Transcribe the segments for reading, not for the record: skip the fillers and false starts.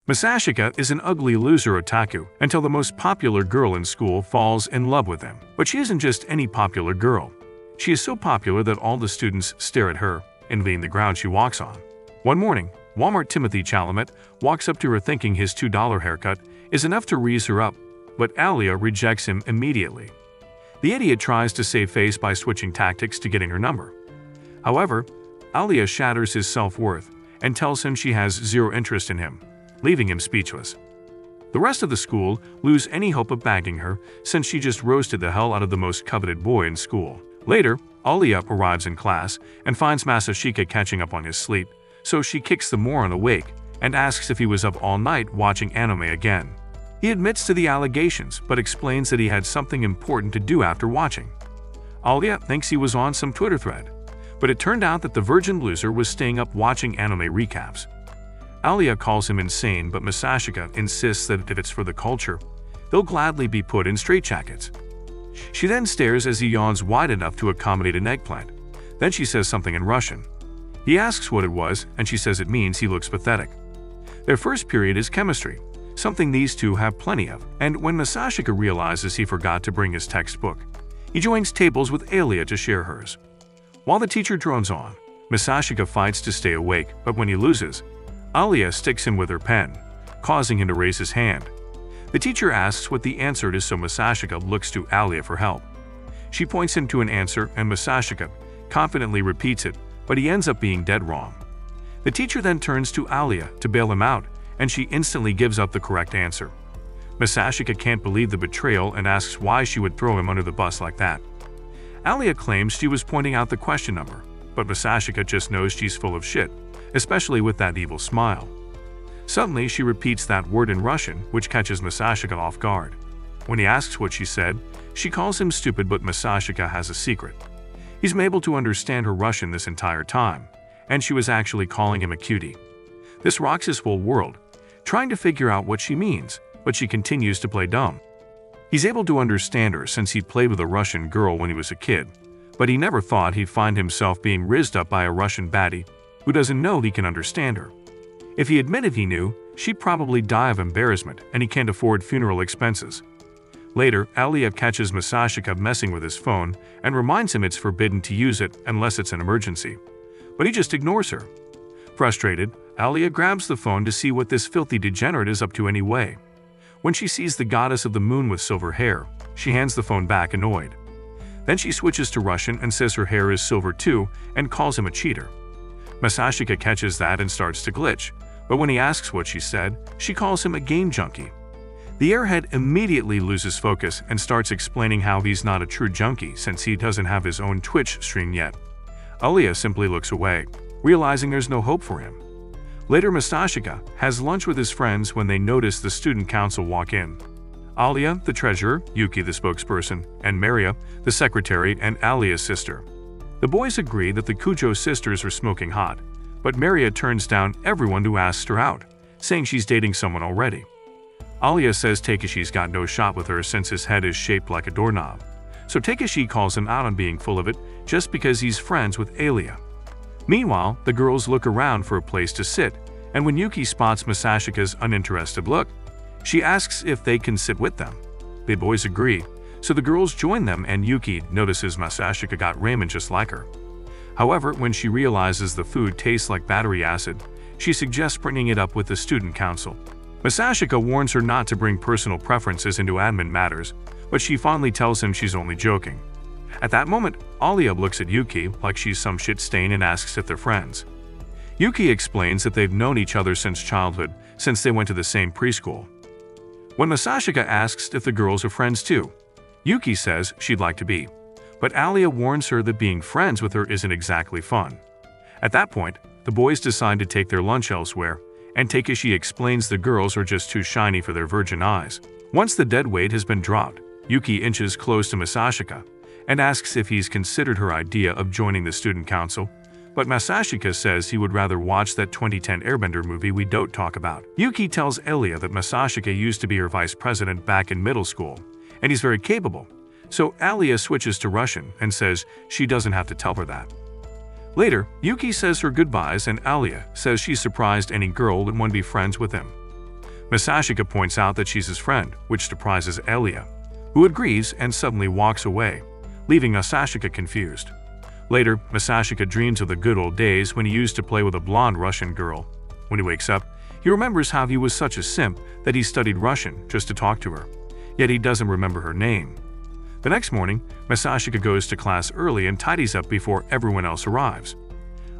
Masashika is an ugly loser otaku until the most popular girl in school falls in love with him. But she isn't just any popular girl. She is so popular that all the students stare at her, envying the ground she walks on. One morning, Walmart Timothy Chalamet walks up to her thinking his $2 haircut is enough to raise her up, but Alia rejects him immediately. The idiot tries to save face by switching tactics to getting her number. However, Alia shatters his self-worth and tells him she has zero interest in him, leaving him speechless. The rest of the school lose any hope of bagging her since she just roasted the hell out of the most coveted boy in school. Later, Alia arrives in class and finds Masashika catching up on his sleep, so she kicks the moron awake and asks if he was up all night watching anime again. He admits to the allegations but explains that he had something important to do after watching. Alia thinks he was on some Twitter thread, but it turned out that the virgin loser was staying up watching anime recaps. Alia calls him insane, but Masashika insists that if it's for the culture, they'll gladly be put in straitjackets. She then stares as he yawns wide enough to accommodate an eggplant. Then she says something in Russian. He asks what it was, and she says it means he looks pathetic. Their first period is chemistry, something these two have plenty of, and when Masashika realizes he forgot to bring his textbook, he joins tables with Alia to share hers. While the teacher drones on, Masashika fights to stay awake, but when he loses, Alia sticks him with her pen, causing him to raise his hand. The teacher asks what the answer is, so Masashika looks to Alia for help. She points him to an answer and Masashika confidently repeats it, but he ends up being dead wrong. The teacher then turns to Alia to bail him out, and she instantly gives up the correct answer. Masashika can't believe the betrayal and asks why she would throw him under the bus like that. Alia claims she was pointing out the question number, but Masashika just knows she's full of shit, especially with that evil smile. Suddenly, she repeats that word in Russian, which catches Masashika off guard. When he asks what she said, she calls him stupid, but Masashika has a secret. He's been able to understand her Russian this entire time, and she was actually calling him a cutie. This rocks his whole world, trying to figure out what she means, but she continues to play dumb. He's able to understand her since he played with a Russian girl when he was a kid, but he never thought he'd find himself being rizzed up by a Russian baddie who doesn't know he can understand her. If he admitted he knew, she'd probably die of embarrassment, and he can't afford funeral expenses. Later, Alia catches Masashika messing with his phone and reminds him it's forbidden to use it unless it's an emergency, but he just ignores her. Frustrated, Alia grabs the phone to see what this filthy degenerate is up to anyway. When she sees the goddess of the moon with silver hair, she hands the phone back annoyed. Then she switches to Russian and says her hair is silver too and calls him a cheater. Masashika catches that and starts to glitch, but when he asks what she said, she calls him a game junkie. The airhead immediately loses focus and starts explaining how he's not a true junkie since he doesn't have his own Twitch stream yet. Alia simply looks away, realizing there's no hope for him. Later, Masashika has lunch with his friends when they notice the student council walk in. Alia, the treasurer, Yuki, the spokesperson, and Maria, the secretary and Alia's sister. The boys agree that the Kujo sisters are smoking hot, but Maria turns down everyone who asks her out, saying she's dating someone already. Alia says Takeshi's got no shot with her since his head is shaped like a doorknob, so Takeshi calls him out on being full of it just because he's friends with Alia. Meanwhile, the girls look around for a place to sit, and when Yuki spots Masashika's uninterested look, she asks if they can sit with them. The boys agree, so the girls join them and Yuki notices Masashika got ramen just like her. However, when she realizes the food tastes like battery acid, she suggests bringing it up with the student council. Masashika warns her not to bring personal preferences into admin matters, but she fondly tells him she's only joking. At that moment, Alia looks at Yuki like she's some shit stain and asks if they're friends. Yuki explains that they've known each other since childhood, since they went to the same preschool. When Masashika asks if the girls are friends too, Yuki says she'd like to be, but Alia warns her that being friends with her isn't exactly fun. At that point, the boys decide to take their lunch elsewhere, and Takeshi explains the girls are just too shiny for their virgin eyes. Once the dead weight has been dropped, Yuki inches close to Masashika and asks if he's considered her idea of joining the student council, but Masashika says he would rather watch that 2010 Airbender movie we don't talk about. Yuki tells Alia that Masashika used to be her vice president back in middle school, and he's very capable, so Alia switches to Russian and says she doesn't have to tell her that. Later, Yuki says her goodbyes and Alia says she's surprised any girl would want to be friends with him. Masashika points out that she's his friend, which surprises Elia, who agrees and suddenly walks away, leaving Masashika confused. Later, Masashika dreams of the good old days when he used to play with a blonde Russian girl. When he wakes up, he remembers how he was such a simp that he studied Russian just to talk to her, yet he doesn't remember her name. The next morning, Masashika goes to class early and tidies up before everyone else arrives.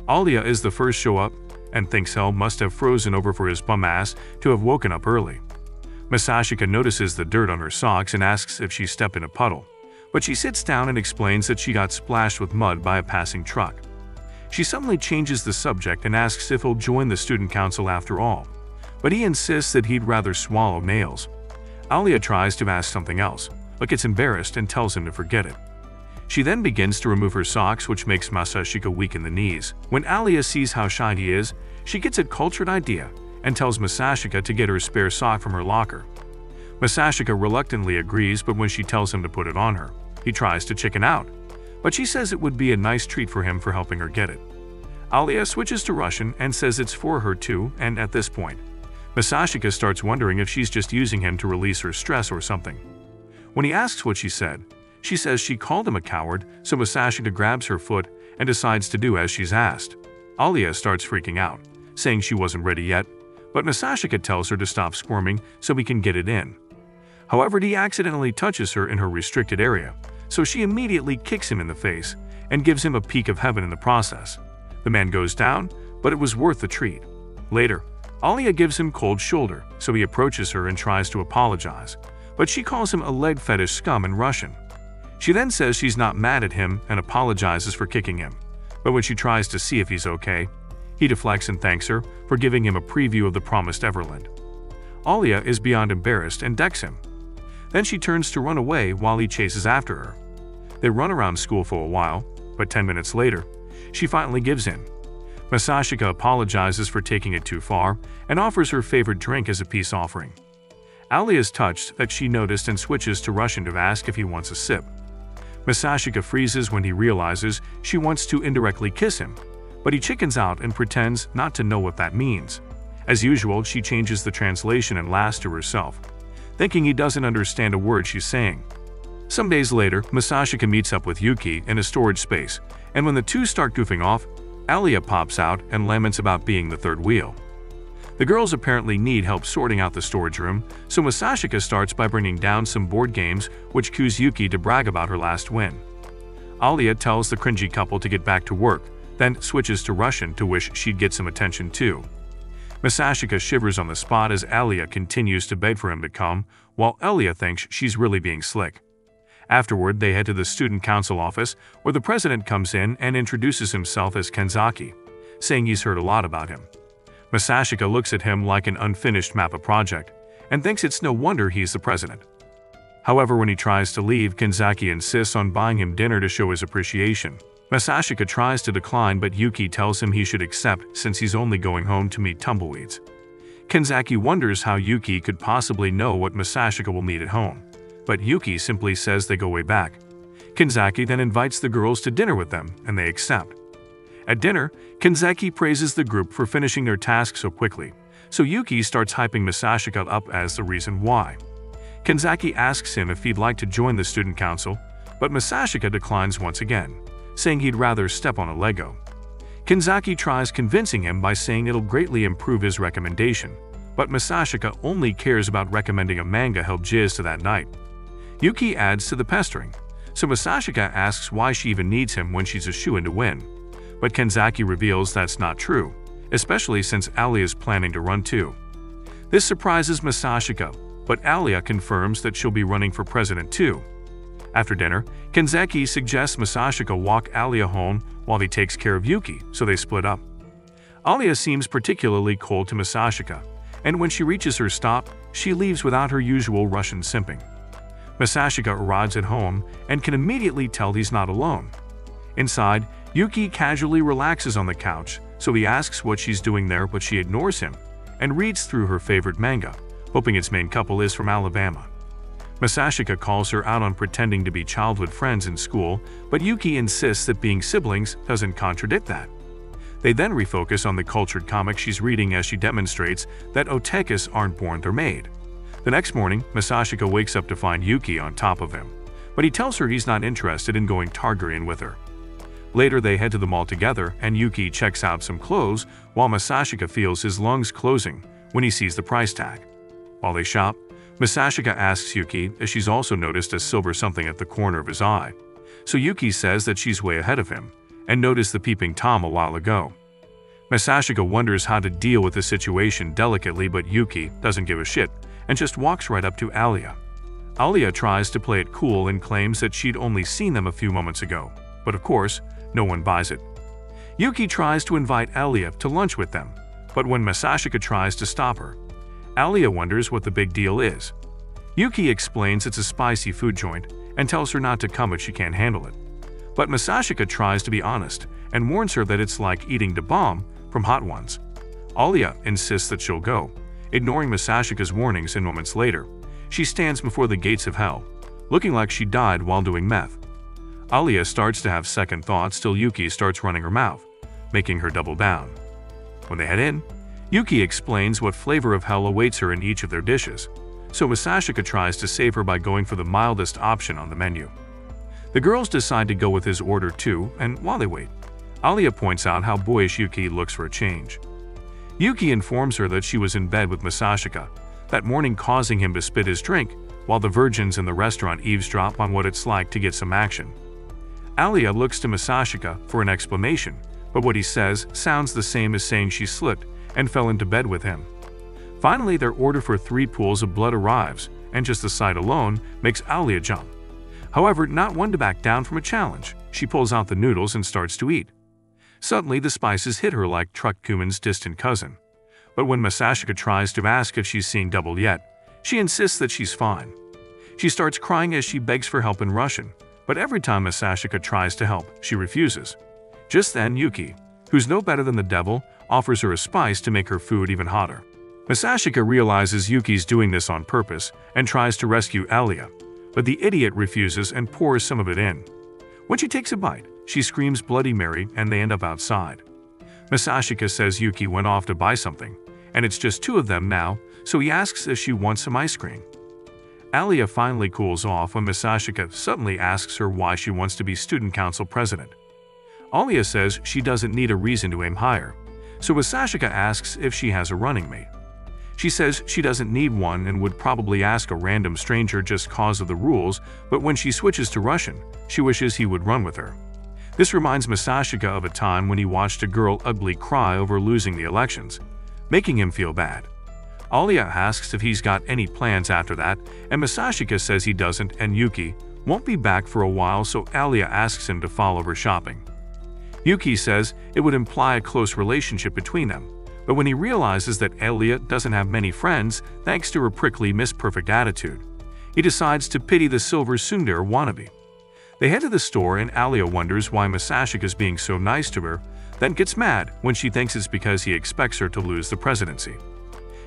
Alia is the first show up and thinks hell must have frozen over for his bum ass to have woken up early. Masashika notices the dirt on her socks and asks if she stepped in a puddle, but she sits down and explains that she got splashed with mud by a passing truck. She suddenly changes the subject and asks if he'll join the student council after all, but he insists that he'd rather swallow nails. Alia tries to ask something else, but gets embarrassed and tells him to forget it. She then begins to remove her socks, which makes Masashika weak in the knees. When Alia sees how shy he is, she gets a cultured idea and tells Masashika to get her spare sock from her locker. Masashika reluctantly agrees, but when she tells him to put it on her, he tries to chicken out, but she says it would be a nice treat for him for helping her get it. Alia switches to Russian and says it's for her too, and at this point, Masashika starts wondering if she's just using him to release her stress or something. When he asks what she said, she says she called him a coward, so Masashika grabs her foot and decides to do as she's asked. Alia starts freaking out, saying she wasn't ready yet, but Masashika tells her to stop squirming so he can get it in. However, he accidentally touches her in her restricted area, so she immediately kicks him in the face and gives him a peek of heaven in the process. The man goes down, but it was worth the treat. Later, Alia gives him cold shoulder, so he approaches her and tries to apologize, but she calls him a leg fetish scum in Russian. She then says she's not mad at him and apologizes for kicking him, but when she tries to see if he's okay, he deflects and thanks her for giving him a preview of the promised Everland. Alia is beyond embarrassed and decks him. Then she turns to run away while he chases after her. They run around school for a while, but 10 minutes later, she finally gives in. Masashika apologizes for taking it too far and offers her favorite drink as a peace offering. Alia is touched that she noticed and switches to Russian to ask if he wants a sip. Masashika freezes when he realizes she wants to indirectly kiss him, but he chickens out and pretends not to know what that means. As usual, she changes the translation and laughs to herself, thinking he doesn't understand a word she's saying. Some days later, Masashika meets up with Yuki in a storage space, and when the two start goofing off, Alia pops out and laments about being the third wheel. The girls apparently need help sorting out the storage room, so Masashika starts by bringing down some board games which cues Yuki to brag about her last win. Alia tells the cringy couple to get back to work, then switches to Russian to wish she'd get some attention too. Masashika shivers on the spot as Alia continues to beg for him to come, while Alia thinks she's really being slick. Afterward, they head to the student council office, where the president comes in and introduces himself as Kenzaki, saying he's heard a lot about him. Masashika looks at him like an unfinished map of project, and thinks it's no wonder he's the president. However, when he tries to leave, Kenzaki insists on buying him dinner to show his appreciation. Masashika tries to decline, but Yuki tells him he should accept since he's only going home to meet tumbleweeds. Kenzaki wonders how Yuki could possibly know what Masashika will meet at home, but Yuki simply says they go way back. Kenzaki then invites the girls to dinner with them, and they accept. At dinner, Kenzaki praises the group for finishing their task so quickly, so Yuki starts hyping Masashika up as the reason why. Kenzaki asks him if he'd like to join the student council, but Masashika declines once again, saying he'd rather step on a Lego. Kenzaki tries convincing him by saying it'll greatly improve his recommendation, but Masashika only cares about recommending a manga he'll jizz to that night. Yuki adds to the pestering, so Masashika asks why she even needs him when she's a shoo-in to win. But Kenzaki reveals that's not true, especially since Alia is planning to run too. This surprises Masashika, but Alia confirms that she'll be running for president too. After dinner, Kenzaki suggests Masashika walk Alia home while he takes care of Yuki, so they split up. Alia seems particularly cold to Masashika, and when she reaches her stop, she leaves without her usual Russian simping. Masashika arrives at home and can immediately tell he's not alone. Inside, Yuki casually relaxes on the couch, so he asks what she's doing there, but she ignores him and reads through her favorite manga, hoping its main couple is from Alabama. Masashika calls her out on pretending to be childhood friends in school, but Yuki insists that being siblings doesn't contradict that. They then refocus on the cultured comic she's reading as she demonstrates that otakus aren't born, they're made. The next morning, Masashika wakes up to find Yuki on top of him, but he tells her he's not interested in going Targaryen with her. Later, they head to the mall together, and Yuki checks out some clothes while Masashika feels his lungs closing when he sees the price tag. While they shop, Masashika asks Yuki if she's also noticed a silver something at the corner of his eye. So Yuki says that she's way ahead of him and noticed the peeping Tom a while ago. Masashika wonders how to deal with the situation delicately, but Yuki doesn't give a shit and just walks right up to Alia. Alia tries to play it cool and claims that she'd only seen them a few moments ago, but of course, no one buys it. Yuki tries to invite Alia to lunch with them, but when Masashika tries to stop her, Alia wonders what the big deal is. Yuki explains it's a spicy food joint and tells her not to come if she can't handle it. But Masashika tries to be honest and warns her that it's like eating the bomb from Hot Ones. Alia insists that she'll go, ignoring Masashika's warnings, and moments later, she stands before the gates of hell, looking like she died while doing meth. Alia starts to have second thoughts till Yuki starts running her mouth, making her double down. When they head in, Yuki explains what flavor of hell awaits her in each of their dishes, so Masashika tries to save her by going for the mildest option on the menu. The girls decide to go with his order too, and while they wait, Alia points out how boyish Yuki looks for a change. Yuki informs her that she was in bed with Masashika that morning, causing him to spit his drink, while the virgins in the restaurant eavesdrop on what it's like to get some action. Alia looks to Masashika for an explanation, but what he says sounds the same as saying she slipped and fell into bed with him. Finally, their order for 3 pools of blood arrives, and just the sight alone makes Alia jump. However, not one to back down from a challenge, she pulls out the noodles and starts to eat. Suddenly, the spices hit her like Truck-Kuman's distant cousin. But when Masashika tries to ask if she's seeing double yet, she insists that she's fine. She starts crying as she begs for help in Russian, but every time Masashika tries to help, she refuses. Just then, Yuki, who's no better than the devil, offers her a spice to make her food even hotter. Masashika realizes Yuki's doing this on purpose and tries to rescue Alia, but the idiot refuses and pours some of it in. When she takes a bite, she screams Bloody Mary and they end up outside. Masashika says Yuki went off to buy something, and it's just 2 of them now, so he asks if she wants some ice cream. Alia finally cools off when Masashika suddenly asks her why she wants to be student council president. Alia says she doesn't need a reason to aim higher, so Masashika asks if she has a running mate. She says she doesn't need one and would probably ask a random stranger just cause of the rules, but when she switches to Russian, she wishes he would run with her. This reminds Masashika of a time when he watched a girl ugly cry over losing the elections, making him feel bad. Alia asks if he's got any plans after that, and Masashika says he doesn't and Yuki won't be back for a while, so Alia asks him to follow her shopping. Yuki says it would imply a close relationship between them, but when he realizes that Alia doesn't have many friends thanks to her prickly Miss Perfect attitude, he decides to pity the silver tsundere wannabe. They head to the store and Alia wonders why Masashika is being so nice to her, then gets mad when she thinks it's because he expects her to lose the presidency.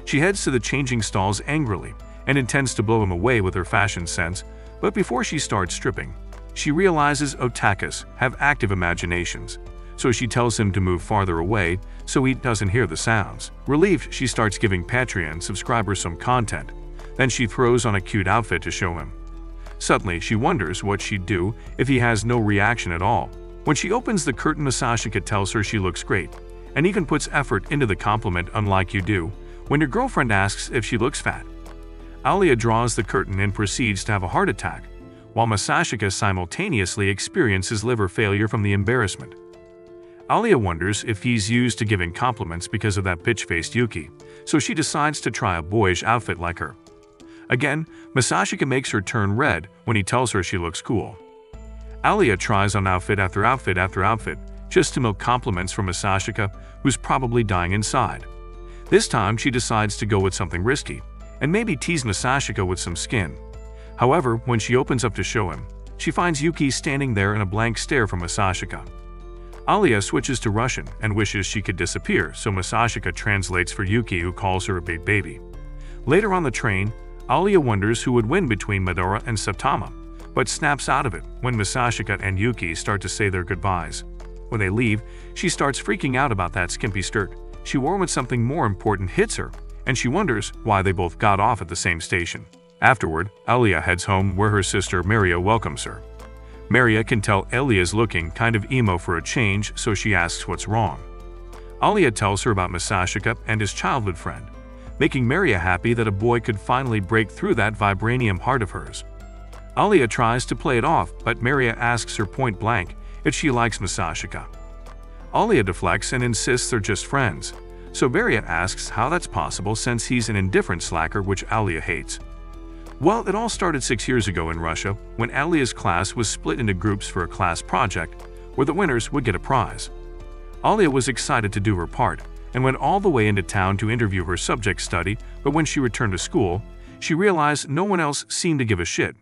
She heads to the changing stalls angrily and intends to blow him away with her fashion sense, but before she starts stripping, she realizes otakus have active imaginations, so she tells him to move farther away so he doesn't hear the sounds. Relieved, she starts giving Patreon subscribers some content, then she throws on a cute outfit to show him. Suddenly, she wonders what she'd do if he has no reaction at all. When she opens the curtain, Masashika tells her she looks great, and even puts effort into the compliment, unlike you do when your girlfriend asks if she looks fat. Alia draws the curtain and proceeds to have a heart attack, while Masashika simultaneously experiences liver failure from the embarrassment. Alia wonders if he's used to giving compliments because of that bitch-faced Yuki, so she decides to try a boyish outfit like her. Again, Masashika makes her turn red when he tells her she looks cool. Alia tries on outfit after outfit after outfit just to milk compliments from Masashika, who's probably dying inside. This time, she decides to go with something risky and maybe tease Masashika with some skin. However, when she opens up to show him, she finds Yuki standing there in a blank stare from Masashika. Alia switches to Russian and wishes she could disappear, so Masashika translates for Yuki, who calls her a big baby. Later on the train, Alia wonders who would win between Madara and Saitama, but snaps out of it when Masashika and Yuki start to say their goodbyes. When they leave, she starts freaking out about that skimpy skirt she wore when something more important hits her, and she wonders why they both got off at the same station. Afterward, Alia heads home where her sister Maria welcomes her. Maria can tell Alia's looking kind of emo for a change, so she asks what's wrong. Alia tells her about Masashika and his childhood friend, making Maria happy that a boy could finally break through that vibranium heart of hers. Alia tries to play it off, but Maria asks her point blank if she likes Masashika. Alia deflects and insists they're just friends, so Maria asks how that's possible since he's an indifferent slacker, which Alia hates. Well, it all started 6 years ago in Russia when Alia's class was split into groups for a class project where the winners would get a prize. Alia was excited to do her part and went all the way into town to interview her subject study, but when she returned to school, she realized no one else seemed to give a shit.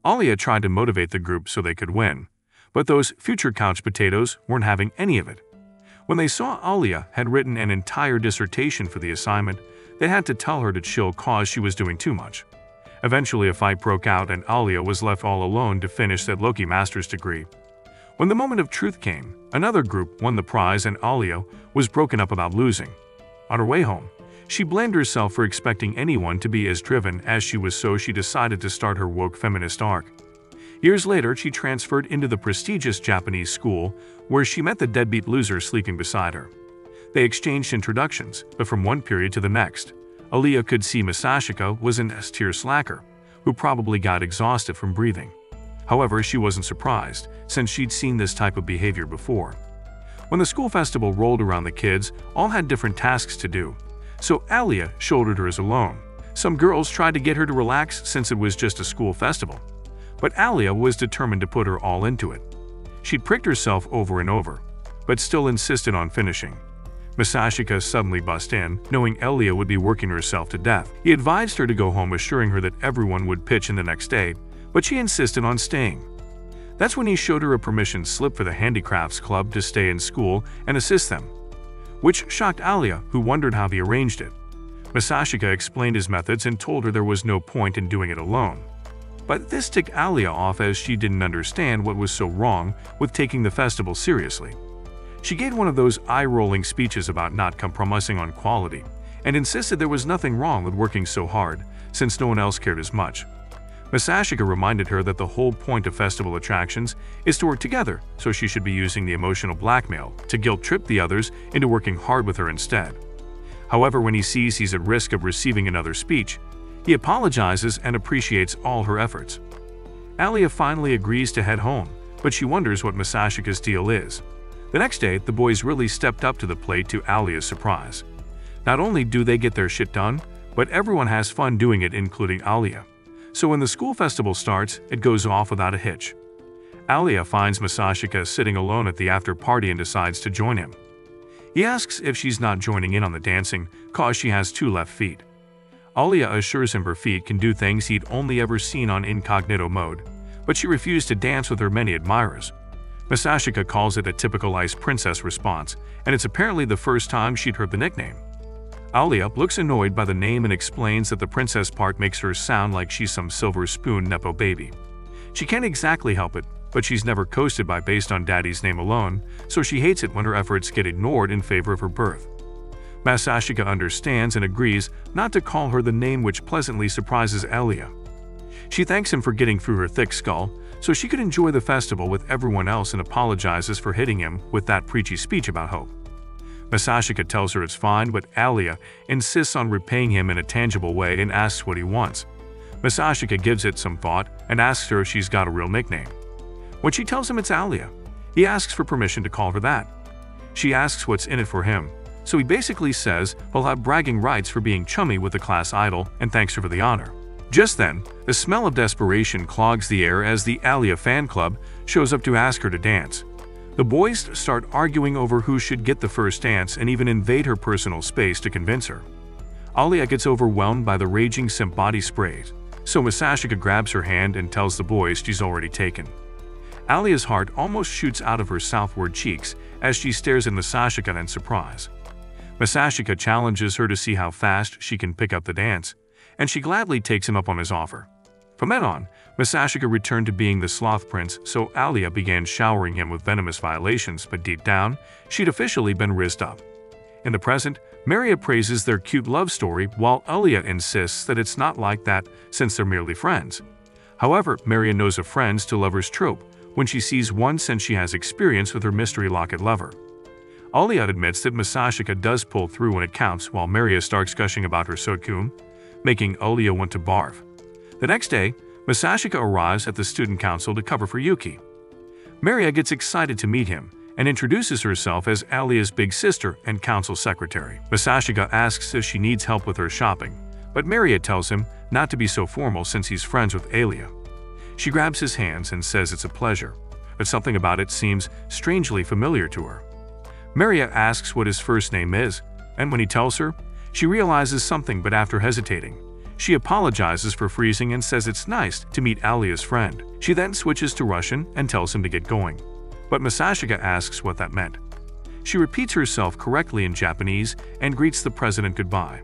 Alia tried to motivate the group so they could win, but those future couch potatoes weren't having any of it. When they saw Alia had written an entire dissertation for the assignment, they had to tell her to chill cause she was doing too much. Eventually a fight broke out and Alia was left all alone to finish that Loki master's degree. When the moment of truth came, another group won the prize and Alia was broken up about losing. On her way home, she blamed herself for expecting anyone to be as driven as she was, so she decided to start her woke feminist arc. Years later, she transferred into the prestigious Japanese school where she met the deadbeat loser sleeping beside her. They exchanged introductions, but from one period to the next, Alia could see Masashika was an S-tier slacker who probably got exhausted from breathing. However, she wasn't surprised, since she'd seen this type of behavior before. When the school festival rolled around, the kids all had different tasks to do, so Alia shouldered hers alone. Some girls tried to get her to relax since it was just a school festival, but Alia was determined to put her all into it. She'd pricked herself over and over, but still insisted on finishing. Masashika suddenly bust in, knowing Alia would be working herself to death. He advised her to go home, assuring her that everyone would pitch in the next day, but she insisted on staying. That's when he showed her a permission slip for the handicrafts club to stay in school and assist them, which shocked Alia, who wondered how he arranged it. Masashika explained his methods and told her there was no point in doing it alone. But this ticked Alia off, as she didn't understand what was so wrong with taking the festival seriously. She gave one of those eye-rolling speeches about not compromising on quality and insisted there was nothing wrong with working so hard since no one else cared as much. Masashika reminded her that the whole point of festival attractions is to work together, so she should be using the emotional blackmail to guilt-trip the others into working hard with her instead. However, when he sees he's at risk of receiving another speech, he apologizes and appreciates all her efforts. Alia finally agrees to head home, but she wonders what Masashika's deal is. The next day, the boys really stepped up to the plate to Alia's surprise. Not only do they get their shit done, but everyone has fun doing it, including Alia. So when the school festival starts, it goes off without a hitch. Alia finds Masashika sitting alone at the after party and decides to join him. He asks if she's not joining in on the dancing, cause she has 2 left feet. Alia assures him her feet can do things he'd only ever seen on incognito mode, but she refused to dance with her many admirers. Masashika calls it a typical ice princess response, and it's apparently the first time she'd heard the nickname. Alia looks annoyed by the name and explains that the princess part makes her sound like she's some silver spoon nepo baby. She can't exactly help it, but she's never coasted by based on daddy's name alone, so she hates it when her efforts get ignored in favor of her birth. Masashika understands and agrees not to call her the name, which pleasantly surprises Alia. She thanks him for getting through her thick skull so she could enjoy the festival with everyone else and apologizes for hitting him with that preachy speech about hope. Masashika tells her it's fine, but Alia insists on repaying him in a tangible way and asks what he wants. Masashika gives it some thought and asks her if she's got a real nickname. When she tells him it's Alia, he asks for permission to call her that. She asks what's in it for him, so he basically says he'll have bragging rights for being chummy with the class idol and thanks her for the honor. Just then, the smell of desperation clogs the air as the Alia fan club shows up to ask her to dance. The boys start arguing over who should get the first dance and even invade her personal space to convince her. Alia gets overwhelmed by the raging simp body sprays, so Masashika grabs her hand and tells the boys she's already taken. Alia's heart almost shoots out of her southward cheeks as she stares at Masashika in surprise. Masashika challenges her to see how fast she can pick up the dance, and she gladly takes him up on his offer. From then on, Masashika returned to being the sloth prince, so Alia began showering him with venomous violations, but deep down, she'd officially been rizzed up. In the present, Maria praises their cute love story while Alia insists that it's not like that since they're merely friends. However, Maria knows a friends to lovers trope when she sees one since she has experience with her mystery locket lover. Alia admits that Masashika does pull through when it counts while Maria starts gushing about her sotkum, making Alia want to barf. The next day, Masashika arrives at the student council to cover for Yuki. Maria gets excited to meet him and introduces herself as Alia's big sister and council secretary. Masashika asks if she needs help with her shopping, but Maria tells him not to be so formal since he's friends with Alia. She grabs his hands and says it's a pleasure, but something about it seems strangely familiar to her. Maria asks what his first name is, and when he tells her, she realizes something, but after hesitating, she apologizes for freezing and says it's nice to meet Alia's friend. She then switches to Russian and tells him to get going, but Masashika asks what that meant. She repeats herself correctly in Japanese and greets the president goodbye.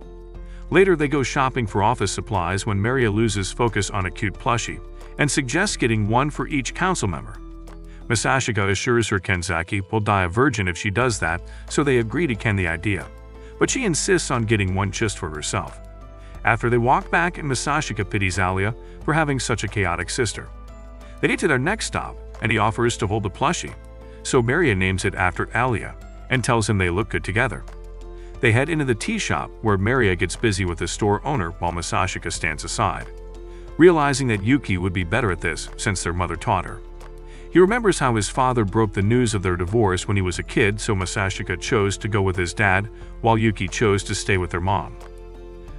Later, they go shopping for office supplies when Maria loses focus on a cute plushie and suggests getting one for each council member. Masashika assures her Kenzaki will die a virgin if she does that, so they agree to Ken the idea, but she insists on getting one just for herself. After they walk back, and Masashika pities Alia for having such a chaotic sister. They get to their next stop, and he offers to hold the plushie, so Maria names it after Alia and tells him they look good together. They head into the tea shop where Maria gets busy with the store owner while Masashika stands aside, realizing that Yuki would be better at this since their mother taught her. He remembers how his father broke the news of their divorce when he was a kid, so Masashika chose to go with his dad while Yuki chose to stay with their mom.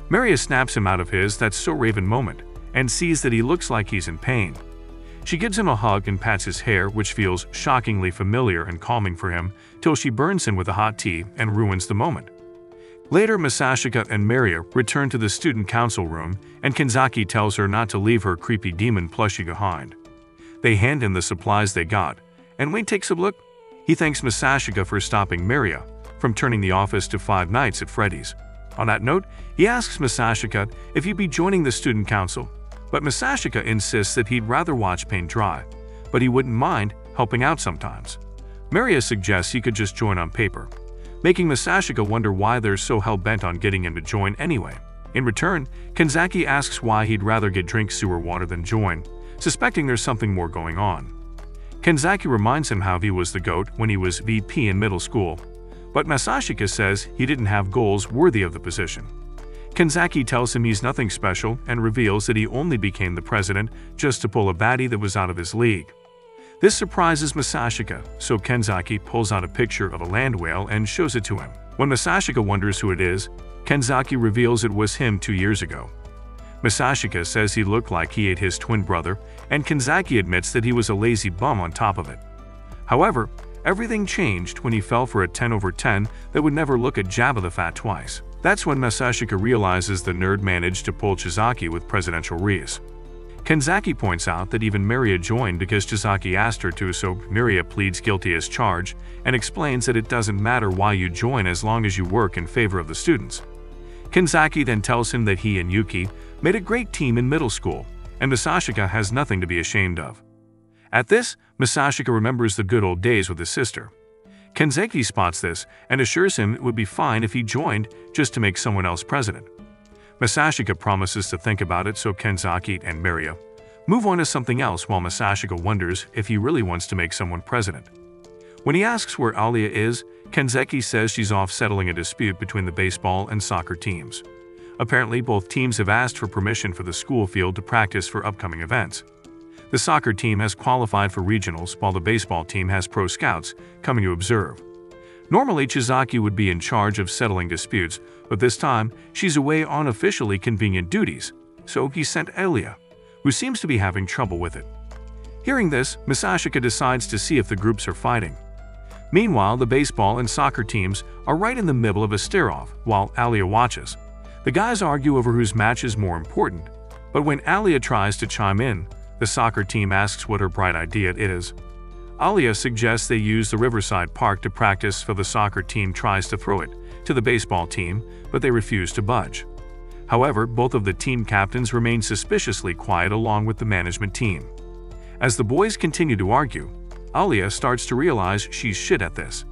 Maria snaps him out of his "that's so Raven" moment and sees that he looks like he's in pain. She gives him a hug and pats his hair, which feels shockingly familiar and calming for him, till she burns him with a hot tea and ruins the moment. Later, Masashika and Maria return to the student council room, and Kenzaki tells her not to leave her creepy demon plushie behind. They hand him the supplies they got, and when he takes a look, he thanks Masashika for stopping Maria from turning the office to 5 Nights at Freddy's. On that note, he asks Masashika if he'd be joining the student council, but Masashika insists that he'd rather watch paint dry, but he wouldn't mind helping out sometimes. Maria suggests he could just join on paper, making Masashika wonder why they're so hell-bent on getting him to join anyway. In return, Kenzaki asks why he'd rather get drink sewer water than join, suspecting there's something more going on. Kenzaki reminds him how he was the GOAT when he was VP in middle school, but Masashika says he didn't have goals worthy of the position. Kenzaki tells him he's nothing special and reveals that he only became the president just to pull a baddie that was out of his league. This surprises Masashika, so Kenzaki pulls out a picture of a land whale and shows it to him. When Masashika wonders who it is, Kenzaki reveals it was him 2 years ago. Masashika says he looked like he ate his twin brother, and Kenzaki admits that he was a lazy bum on top of it. However, everything changed when he fell for a 10/10 that would never look at Jabba the Fat twice. That's when Masashika realizes the nerd managed to pull Chizaki with presidential wreaths. Kenzaki points out that even Maria joined because Chizaki asked her to, so Maria pleads guilty as charged and explains that it doesn't matter why you join as long as you work in favor of the students. Kenzaki then tells him that he and Yuki made a great team in middle school, and Masashika has nothing to be ashamed of. At this, Masashika remembers the good old days with his sister. Kenzaki spots this and assures him it would be fine if he joined just to make someone else president. Masashika promises to think about it, so Kenzaki and Maria move on to something else while Masashika wonders if he really wants to make someone president. When he asks where Alia is, Kenzaki says she's off settling a dispute between the baseball and soccer teams. Apparently, both teams have asked for permission for the school field to practice for upcoming events. The soccer team has qualified for regionals, while the baseball team has pro scouts coming to observe. Normally, Chizaki would be in charge of settling disputes, but this time, she's away on officially convenient duties, so he sent Alia, who seems to be having trouble with it. Hearing this, Masashika decides to see if the groups are fighting. Meanwhile, the baseball and soccer teams are right in the middle of a stare-off while Alia watches. The guys argue over whose match is more important, but when Alia tries to chime in, the soccer team asks what her bright idea it is. Alia suggests they use the Riverside Park to practice, so the soccer team tries to throw it to the baseball team, but they refuse to budge. However, both of the team captains remain suspiciously quiet along with the management team. As the boys continue to argue, Alia starts to realize she's shit at this.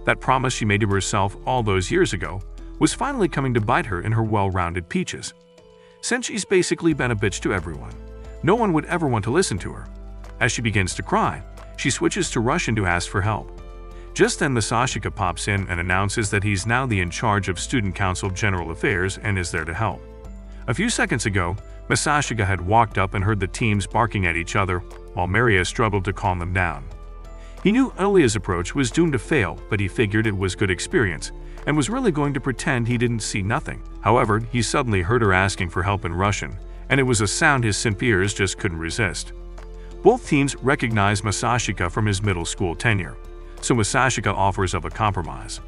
That promise she made to herself all those years ago was finally coming to bite her in her well-rounded peaches. Since she's basically been a bitch to everyone, no one would ever want to listen to her. As she begins to cry, she switches to Russian to ask for help. Just then Masashika pops in and announces that he's now in charge of Student Council General Affairs and is there to help. A few seconds ago, Masashika had walked up and heard the teams barking at each other, while Maria struggled to calm them down. He knew Alia's approach was doomed to fail, but he figured it was good experience, and was really going to pretend he didn't see nothing. However, he suddenly heard her asking for help in Russian, and it was a sound his simp ears just couldn't resist. Both teams recognize Masashika from his middle school tenure, so Masashika offers up a compromise.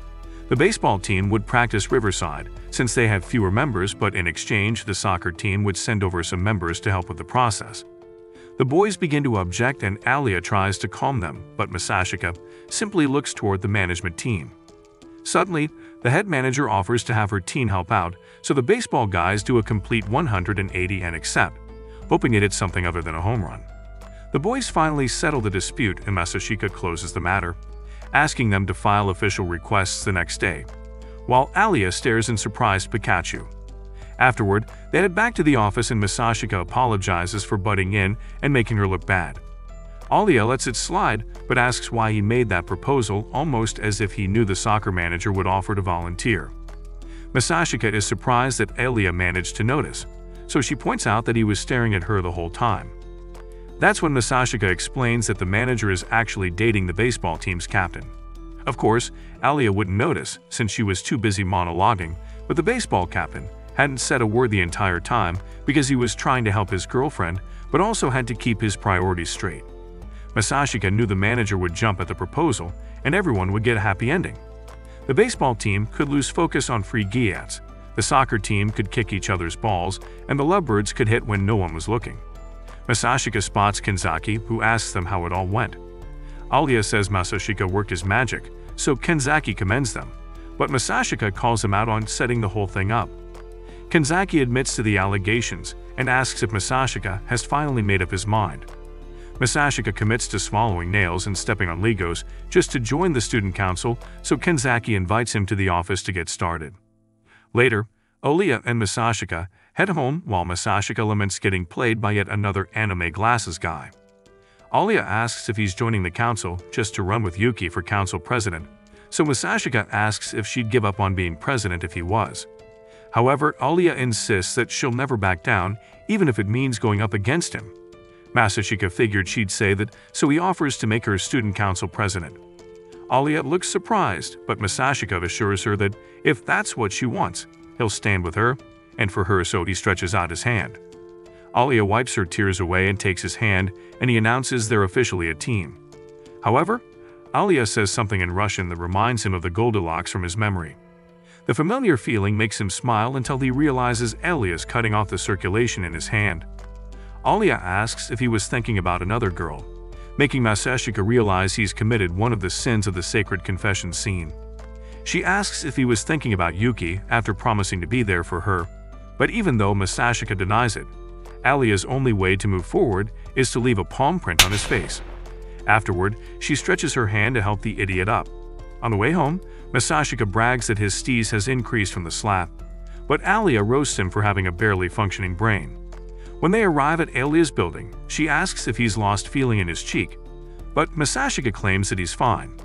The baseball team would practice Riverside, since they have fewer members, but in exchange the soccer team would send over some members to help with the process. The boys begin to object and Alia tries to calm them, but Masashika simply looks toward the management team. Suddenly, the head manager offers to have her team help out, so the baseball guys do a complete 180 and accept, hoping it hits something other than a home run. The boys finally settle the dispute and Masashika closes the matter, asking them to file official requests the next day, while Alia stares in surprised Pikachu. Afterward, they head back to the office and Masashika apologizes for butting in and making her look bad. Alia lets it slide, but asks why he made that proposal, almost as if he knew the soccer manager would offer to volunteer. Masashika is surprised that Alia managed to notice, so she points out that he was staring at her the whole time. That's when Masashika explains that the manager is actually dating the baseball team's captain. Of course, Alia wouldn't notice since she was too busy monologuing, but the baseball captain hadn't said a word the entire time because he was trying to help his girlfriend, but also had to keep his priorities straight. Masashika knew the manager would jump at the proposal and everyone would get a happy ending. The baseball team could lose focus on free gyats, the soccer team could kick each other's balls, and the lovebirds could hit when no one was looking. Masashika spots Kenzaki, who asks them how it all went. Alia says Masashika worked his magic, so Kenzaki commends them, but Masashika calls him out on setting the whole thing up. Kenzaki admits to the allegations and asks if Masashika has finally made up his mind. Masashika commits to swallowing nails and stepping on Legos just to join the student council, so Kenzaki invites him to the office to get started. Later, Alia and Masashika head home while Masashika laments getting played by yet another anime glasses guy. Alia asks if he's joining the council just to run with Yuki for council president, so Masashika asks if she'd give up on being president if he was. However, Alia insists that she'll never back down, even if it means going up against him. Masashika figured she'd say that, so he offers to make her student council president. Alia looks surprised, but Masashika assures her that if that's what she wants, he'll stand with her, and for her, so he stretches out his hand. Alia wipes her tears away and takes his hand, and he announces they're officially a team. However, Alia says something in Russian that reminds him of the Goldilocks from his memory. The familiar feeling makes him smile until he realizes Alia's cutting off the circulation in his hand. Alia asks if he was thinking about another girl, making Masashika realize he's committed one of the sins of the sacred confession scene. She asks if he was thinking about Yuki after promising to be there for her, but even though Masashika denies it, Alia's only way to move forward is to leave a palm print on his face. Afterward, she stretches her hand to help the idiot up. On the way home, Masashika brags that his steez has increased from the slap, but Alia roasts him for having a barely functioning brain. When they arrive at Alia's building, she asks if he's lost feeling in his cheek, but Masashika claims that he's fine.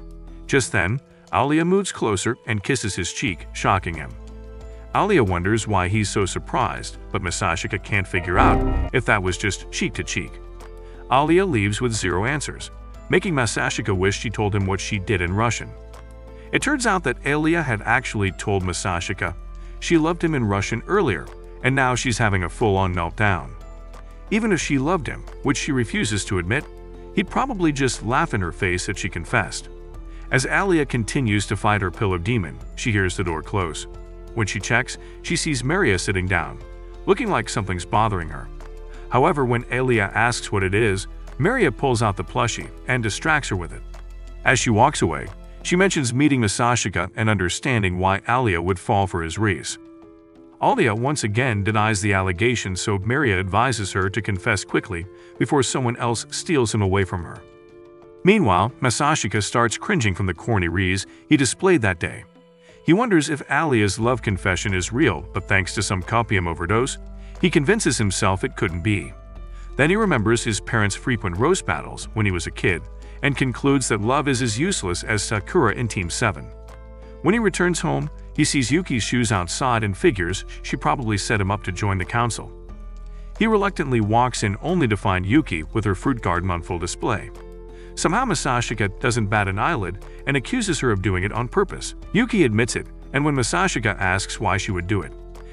Just then, Alia moves closer and kisses his cheek, shocking him. Alia wonders why he's so surprised, but Masashika can't figure out if that was just cheek to cheek. Alia leaves with zero answers, making Masashika wish she told him what she did in Russian. It turns out that Alia had actually told Masashika she loved him in Russian earlier, and now she's having a full-on meltdown. Even if she loved him, which she refuses to admit, he'd probably just laugh in her face if she confessed. As Alia continues to fight her pillow demon, she hears the door close. When she checks, she sees Maria sitting down, looking like something's bothering her. However, when Alia asks what it is, Maria pulls out the plushie and distracts her with it. As she walks away, she mentions meeting Masashika and understanding why Alia would fall for his ruse. Alia once again denies the allegation, so Maria advises her to confess quickly before someone else steals him away from her. Meanwhile, Masashika starts cringing from the corny rees he displayed that day. He wonders if Alia's love confession is real, but thanks to some copium overdose, he convinces himself it couldn't be. Then he remembers his parents' frequent roast battles when he was a kid and concludes that love is as useless as Sakura in Team 7. When he returns home, he sees Yuki's shoes outside and figures she probably set him up to join the council. He reluctantly walks in only to find Yuki with her fruit garden on full display. Somehow Masashika doesn't bat an eyelid and accuses her of doing it on purpose. Yuki admits it, and when Masashika asks why she would do it,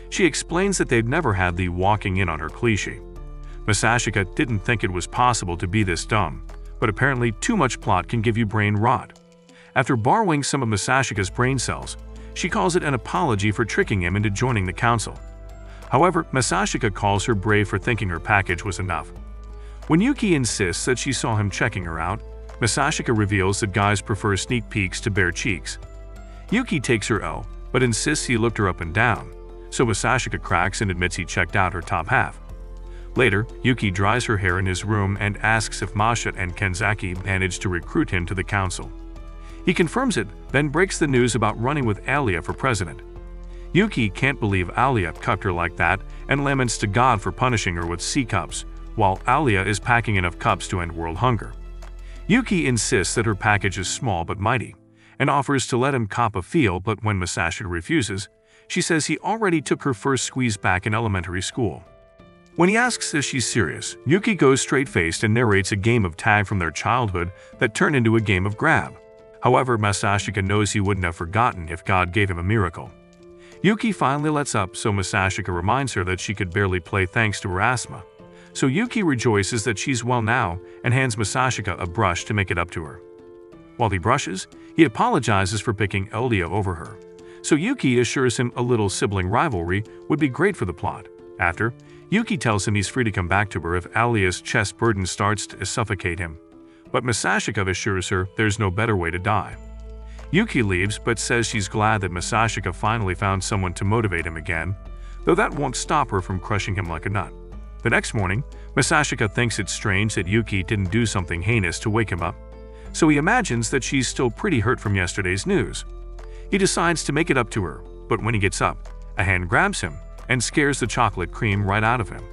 she explains that they'd never had the walking in on her cliché. Masashika didn't think it was possible to be this dumb, but apparently too much plot can give you brain rot. After borrowing some of Masashika's brain cells, she calls it an apology for tricking him into joining the council. However, Masashika calls her brave for thinking her package was enough. When Yuki insists that she saw him checking her out, Masashika reveals that guys prefer sneak peeks to bare cheeks. Yuki takes her L, but insists he looked her up and down, so Masashika cracks and admits he checked out her top half. Later, Yuki dries her hair in his room and asks if Masha and Kenzaki managed to recruit him to the council. He confirms it, then breaks the news about running with Alia for president. Yuki can't believe Alia cucked her like that and laments to God for punishing her with C-cups, while Alia is packing enough cups to end world hunger. Yuki insists that her package is small but mighty, and offers to let him cop a feel, but when Masashika refuses, she says he already took her first squeeze back in elementary school. When he asks if she's serious, Yuki goes straight-faced and narrates a game of tag from their childhood that turned into a game of grab. However, Masashika knows he wouldn't have forgotten if God gave him a miracle. Yuki finally lets up, so Masashika reminds her that she could barely play thanks to her asthma. So Yuki rejoices that she's well now and hands Masashika a brush to make it up to her. While he brushes, he apologizes for picking Eldia over her. So Yuki assures him a little sibling rivalry would be great for the plot. After, Yuki tells him he's free to come back to her if Alia's chest burden starts to suffocate him. But Masashika assures her there's no better way to die. Yuki leaves but says she's glad that Masashika finally found someone to motivate him again, though that won't stop her from crushing him like a nut. The next morning, Masashika thinks it's strange that Yuki didn't do something heinous to wake him up, so he imagines that she's still pretty hurt from yesterday's news. He decides to make it up to her, but when he gets up, a hand grabs him and scares the chocolate cream right out of him.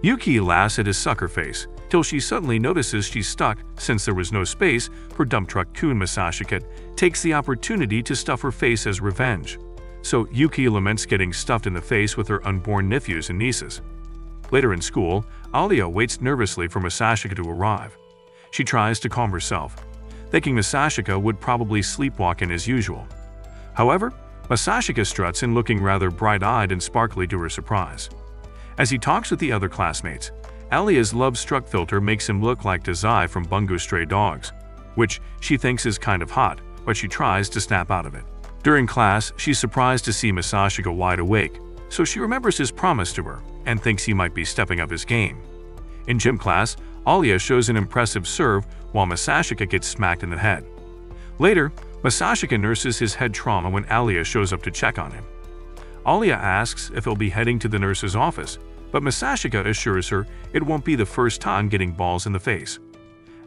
Yuki laughs at his sucker face, till she suddenly notices she's stuck since there was no space for dump truck kun. Masashika takes the opportunity to stuff her face as revenge. So Yuki laments getting stuffed in the face with her unborn nephews and nieces. Later in school, Alia waits nervously for Masashika to arrive. She tries to calm herself, thinking Masashika would probably sleepwalk in as usual. However, Masashika struts in looking rather bright-eyed and sparkly to her surprise. As he talks with the other classmates, Alia's love-struck filter makes him look like Dazai from Bungo Stray Dogs, which she thinks is kind of hot, but she tries to snap out of it. During class, she's surprised to see Masashika wide awake, so she remembers his promise to her and thinks he might be stepping up his game. In gym class, Alia shows an impressive serve while Masashika gets smacked in the head. Later, Masashika nurses his head trauma when Alia shows up to check on him. Alia asks if he'll be heading to the nurse's office, but Masashika assures her it won't be the first time getting balls in the face.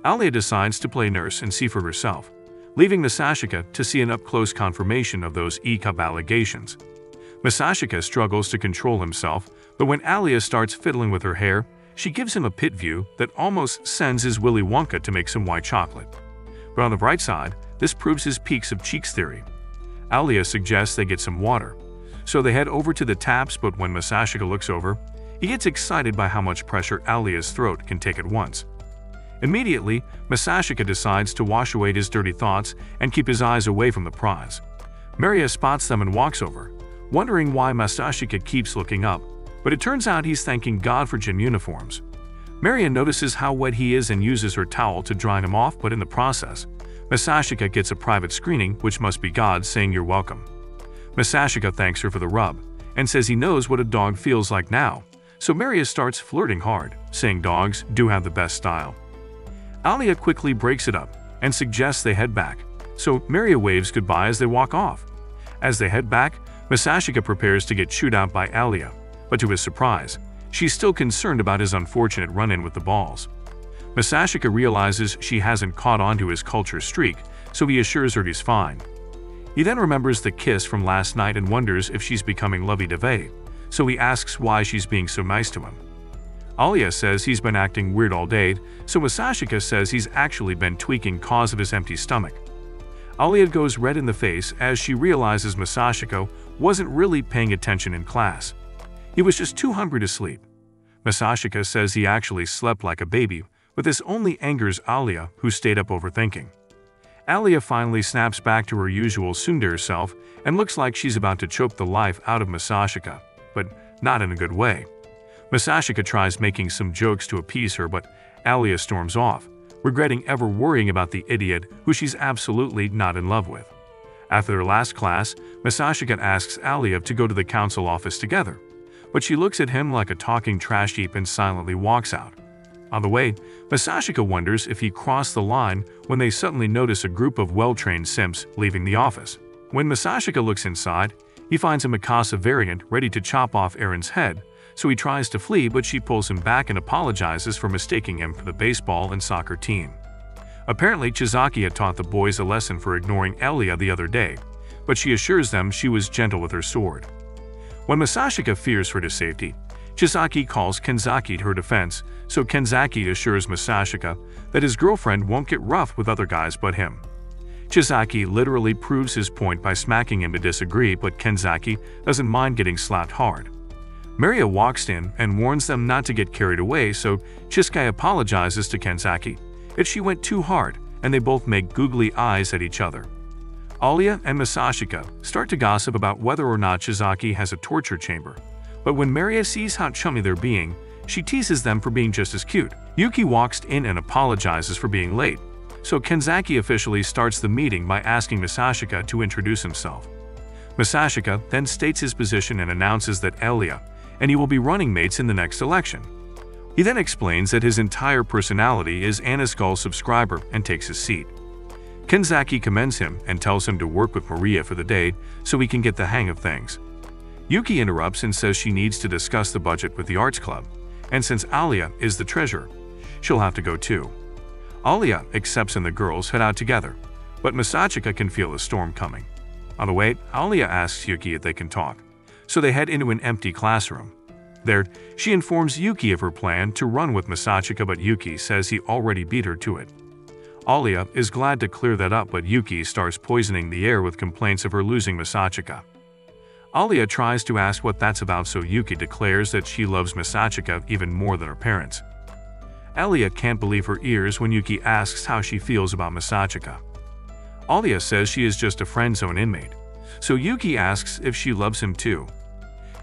Alia decides to play nurse and see for herself, leaving Masashika to see an up-close confirmation of those e-cup allegations. Masashika struggles to control himself, but when Alia starts fiddling with her hair, she gives him a pit view that almost sends his Willy Wonka to make some white chocolate. But on the bright side, this proves his peaks of cheeks theory. Alia suggests they get some water, so they head over to the taps, but when Masashika looks over, he gets excited by how much pressure Alia's throat can take at once. Immediately, Masashika decides to wash away his dirty thoughts and keep his eyes away from the prize. Maria spots them and walks over, wondering why Masashika keeps looking up, but it turns out he's thanking God for gym uniforms. Maria notices how wet he is and uses her towel to dry him off, but in the process, Masashika gets a private screening, which must be God saying you're welcome. Masashika thanks her for the rub and says he knows what a dog feels like now, so Maria starts flirting hard, saying dogs do have the best style. Alia quickly breaks it up and suggests they head back, so Maria waves goodbye as they walk off. As they head back, Masashika prepares to get chewed out by Alia, but to his surprise, she's still concerned about his unfortunate run-in with the balls. Masashika realizes she hasn't caught on to his culture streak, so he assures her he's fine. He then remembers the kiss from last night and wonders if she's becoming lovey-dovey, so he asks why she's being so nice to him. Alia says he's been acting weird all day, so Masashika says he's actually been tweaking cause of his empty stomach. Alia goes red in the face as she realizes Masashika wasn't really paying attention in class. He was just too hungry to sleep. Masashika says he actually slept like a baby, but this only angers Alia, who stayed up overthinking. Alia finally snaps back to her usual tsundere self and looks like she's about to choke the life out of Masashika, but not in a good way. Masashika tries making some jokes to appease her, but Alia storms off, regretting ever worrying about the idiot who she's absolutely not in love with. After their last class, Masashika asks Alia to go to the council office together, but she looks at him like a talking trash heap and silently walks out. On the way, Masashika wonders if he crossed the line when they suddenly notice a group of well-trained simps leaving the office. When Masashika looks inside, he finds a Mikasa variant ready to chop off Aaron's head, so he tries to flee, but she pulls him back and apologizes for mistaking him for the baseball and soccer team. Apparently, Chizaki had taught the boys a lesson for ignoring Alia the other day, but she assures them she was gentle with her sword. When Masashika fears for his safety, Chizaki calls Kenzaki to her defense, so Kenzaki assures Masashika that his girlfriend won't get rough with other guys but him. Chizaki literally proves his point by smacking him to disagree, but Kenzaki doesn't mind getting slapped hard. Maria walks in and warns them not to get carried away, so Chizaki apologizes to Kenzaki that she went too hard, and they both make googly eyes at each other. Alia and Masashika start to gossip about whether or not Chizaki has a torture chamber, but when Maria sees how chummy they're being, she teases them for being just as cute. Yuki walks in and apologizes for being late, so Kenzaki officially starts the meeting by asking Masashika to introduce himself. Masashika then states his position and announces that Alia and he will be running mates in the next election. He then explains that his entire personality is Anaskull's subscriber and takes his seat. Kenzaki commends him and tells him to work with Maria for the day so he can get the hang of things. Yuki interrupts and says she needs to discuss the budget with the arts club, and since Alia is the treasurer, she'll have to go too. Alia accepts and the girls head out together, but Masashika can feel a storm coming. On the way, Alia asks Yuki if they can talk, so they head into an empty classroom. There, she informs Yuki of her plan to run with Masashika, but Yuki says he already beat her to it. Alia is glad to clear that up, but Yuki starts poisoning the air with complaints of her losing Masashika. Alia tries to ask what that's about, so Yuki declares that she loves Masashika even more than her parents. Alia can't believe her ears when Yuki asks how she feels about Masashika. Alia says she is just a friend zone inmate, so Yuki asks if she loves him too.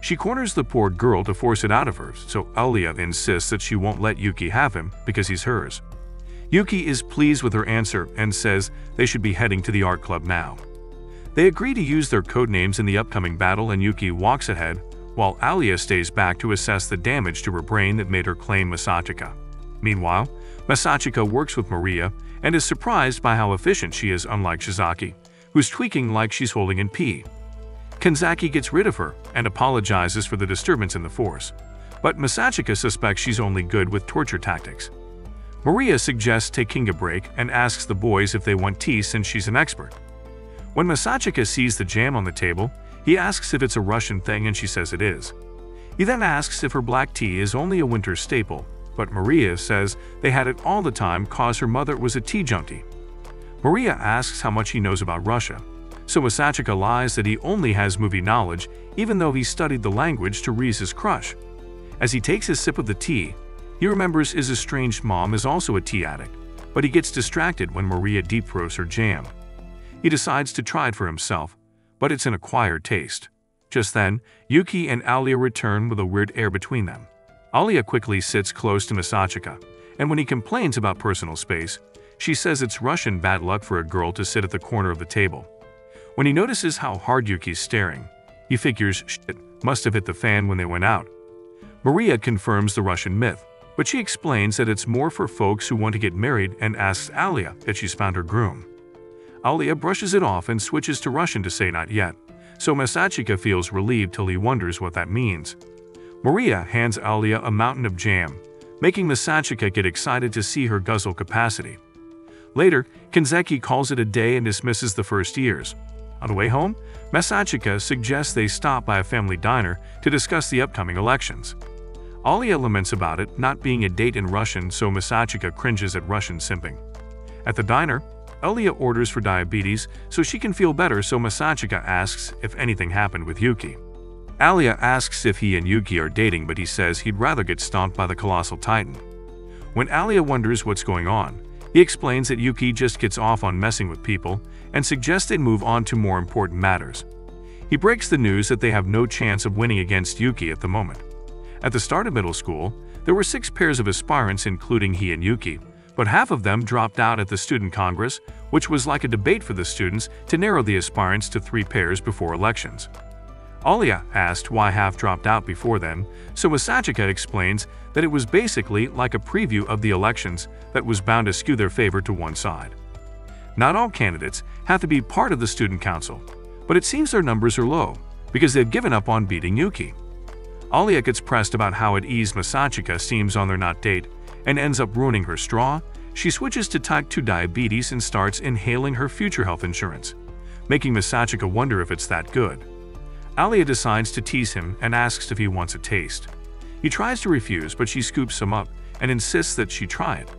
She corners the poor girl to force it out of her, so Alia insists that she won't let Yuki have him because he's hers. Yuki is pleased with her answer and says they should be heading to the art club now. They agree to use their codenames in the upcoming battle, and Yuki walks ahead while Alia stays back to assess the damage to her brain that made her claim Masashika. Meanwhile, Masashika works with Maria and is surprised by how efficient she is, unlike Chizaki, who's tweaking like she's holding in pee. Kenzaki gets rid of her and apologizes for the disturbance in the force, but Masashika suspects she's only good with torture tactics. Maria suggests taking a break and asks the boys if they want tea since she's an expert. When Masashika sees the jam on the table, he asks if it's a Russian thing and she says it is. He then asks if her black tea is only a winter staple, but Maria says they had it all the time cause her mother was a tea junkie. Maria asks how much he knows about Russia, so Masashika lies that he only has movie knowledge even though he studied the language to raise his crush. As he takes a sip of the tea, he remembers his estranged mom is also a tea addict, but he gets distracted when Maria deep throws her jam. He decides to try it for himself, but it's an acquired taste. Just then, Yuki and Alia return with a weird air between them. Alia quickly sits close to Masashika, and when he complains about personal space, she says it's Russian bad luck for a girl to sit at the corner of the table. When he notices how hard Yuki's staring, he figures shit must have hit the fan when they went out. Maria confirms the Russian myth, but she explains that it's more for folks who want to get married and asks Alia if she's found her groom. Alia brushes it off and switches to Russian to say not yet, so Masachika feels relieved till he wonders what that means. Maria hands Alia a mountain of jam, making Masachika get excited to see her guzzle capacity. Later, Kanzeki calls it a day and dismisses the first years. On the way home, Masachika suggests they stop by a family diner to discuss the upcoming elections. Alia laments about it not being a date in Russian, so Masachika cringes at Russian simping. At the diner, Alia orders for diabetes so she can feel better, so Masachika asks if anything happened with Yuki. Alia asks if he and Yuki are dating, but he says he'd rather get stomped by the colossal titan. When Alia wonders what's going on, he explains that Yuki just gets off on messing with people and suggests they move on to more important matters. He breaks the news that they have no chance of winning against Yuki at the moment. At the start of middle school, there were 6 pairs of aspirants including he and Yuki, but half of them dropped out at the student congress, which was like a debate for the students to narrow the aspirants to 3 pairs before elections. Alia asked why half dropped out before then, so Masachika explains that it was basically like a preview of the elections that was bound to skew their favor to one side. Not all candidates have to be part of the student council, but it seems their numbers are low because they've given up on beating Yuki. Alia gets pressed about how at ease Masachika seems on their not date and ends up ruining her straw. She switches to type 2 diabetes and starts inhaling her future health insurance, making Masachika wonder if it's that good. Alia decides to tease him and asks if he wants a taste. He tries to refuse, but she scoops some up and insists that she try it.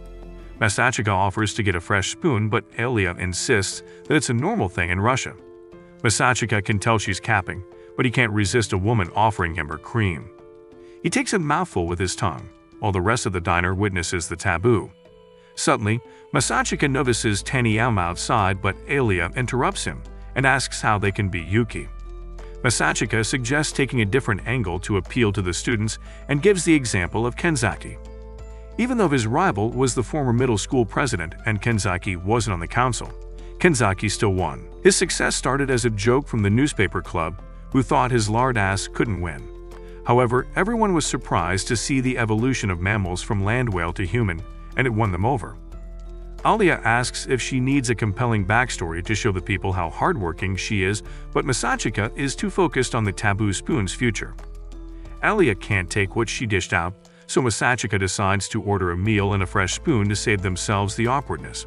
Masachika offers to get a fresh spoon, but Alia insists that it's a normal thing in Russia. Masachika can tell she's capping, but he can't resist a woman offering him her cream. He takes a mouthful with his tongue, while the rest of the diner witnesses the taboo. Suddenly, Masachika notices Taniyama outside, but Alia interrupts him and asks how they can beat Yuki. Masachika suggests taking a different angle to appeal to the students and gives the example of Kenzaki. Even though his rival was the former middle school president and Kenzaki wasn't on the council, Kenzaki still won. His success started as a joke from the newspaper club, who thought his lard ass couldn't win. However, everyone was surprised to see the evolution of mammals from land whale to human, and it won them over. Alia asks if she needs a compelling backstory to show the people how hardworking she is, but Masachika is too focused on the taboo spoon's future. Alia can't take what she dished out, so Masachika decides to order a meal and a fresh spoon to save themselves the awkwardness.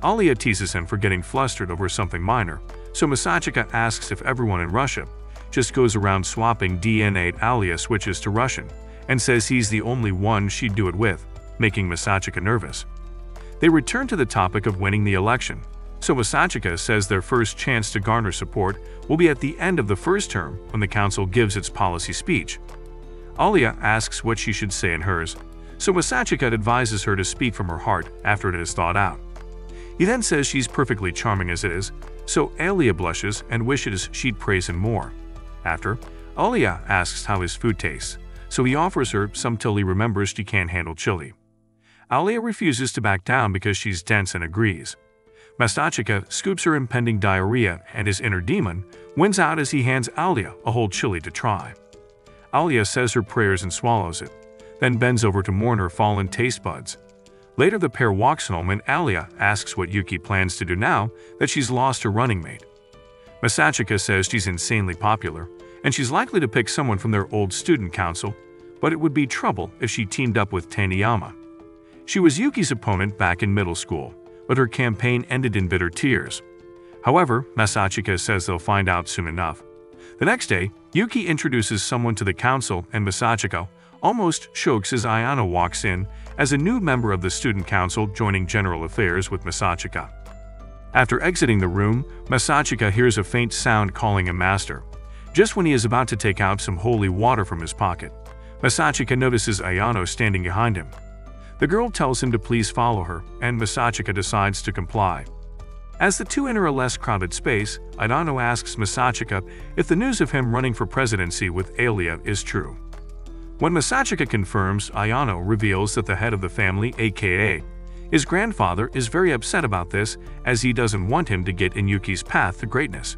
Alia teases him for getting flustered over something minor, so Masachika asks if everyone in Russia just goes around swapping DNA. Alia switches to Russian and says he's the only one she'd do it with, making Masachika nervous. They return to the topic of winning the election, so Masachika says their first chance to garner support will be at the end of the first term when the council gives its policy speech. Alia asks what she should say in hers, so Masachika advises her to speak from her heart after it is thought out. He then says she's perfectly charming as it is, so Alia blushes and wishes she'd praise him more. After, Alia asks how his food tastes, so he offers her some till he remembers she can't handle chili. Alia refuses to back down because she's dense and agrees. Masachika scoops her impending diarrhea, and his inner demon wins out as he hands Alia a whole chili to try. Alia says her prayers and swallows it, then bends over to mourn her fallen taste buds. Later the pair walks home and Alia asks what Yuki plans to do now that she's lost her running mate. Masachika says she's insanely popular, and she's likely to pick someone from their old student council, but it would be trouble if she teamed up with Taniyama. She was Yuki's opponent back in middle school, but her campaign ended in bitter tears. However, Masachika says they'll find out soon enough. The next day, Yuki introduces someone to the council and Masachika almost chokes as Ayano walks in as a new member of the student council, joining general affairs with Masachika. After exiting the room, Masachika hears a faint sound calling him master. Just when he is about to take out some holy water from his pocket, Masachika notices Ayano standing behind him. The girl tells him to please follow her, and Masachika decides to comply. As the two enter a less crowded space, Ayano asks Masachika if the news of him running for presidency with Alia is true. When Masachika confirms, Ayano reveals that the head of the family, aka his grandfather, is very upset about this as he doesn't want him to get in Yuki's path to greatness.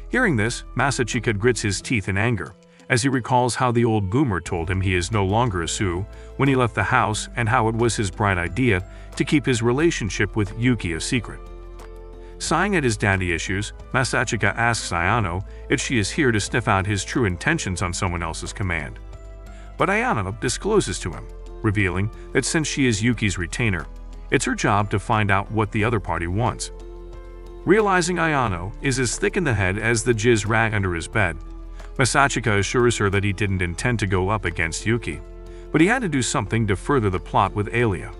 Hearing this, Masachika grits his teeth in anger, as he recalls how the old boomer told him he is no longer a Sue when he left the house and how it was his bright idea to keep his relationship with Yuki a secret. Sighing at his daddy issues, Masachika asks Ayano if she is here to sniff out his true intentions on someone else's command. But Ayano discloses to him, revealing that since she is Yuki's retainer, it's her job to find out what the other party wants. Realizing Ayano is as thick in the head as the jizz rag under his bed, Masachika assures her that he didn't intend to go up against Yuki, but he had to do something to further the plot with Alia.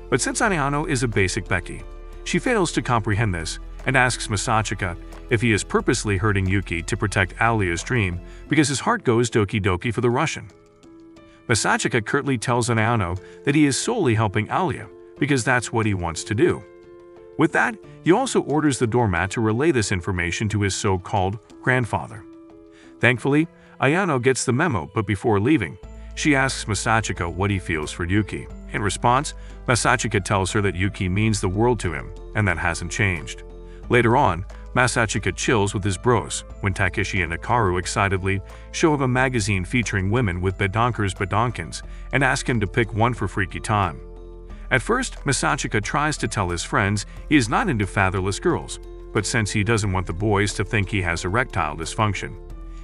But since Ayano is a basic Becky, she fails to comprehend this and asks Masachika if he is purposely hurting Yuki to protect Alia's dream because his heart goes doki doki for the Russian. Masachika curtly tells Ayano that he is solely helping Alia because that's what he wants to do. With that, he also orders the doormat to relay this information to his so-called grandfather. Thankfully, Ayano gets the memo, but before leaving, she asks Masachika what he feels for Yuki. In response, Masachika tells her that Yuki means the world to him, and that hasn't changed. Later on, Masachika chills with his bros when Takeshi and Hikaru excitedly show him a magazine featuring women with badonkers and ask him to pick one for freaky time. At first, Masachika tries to tell his friends he is not into fatherless girls, but since he doesn't want the boys to think he has erectile dysfunction,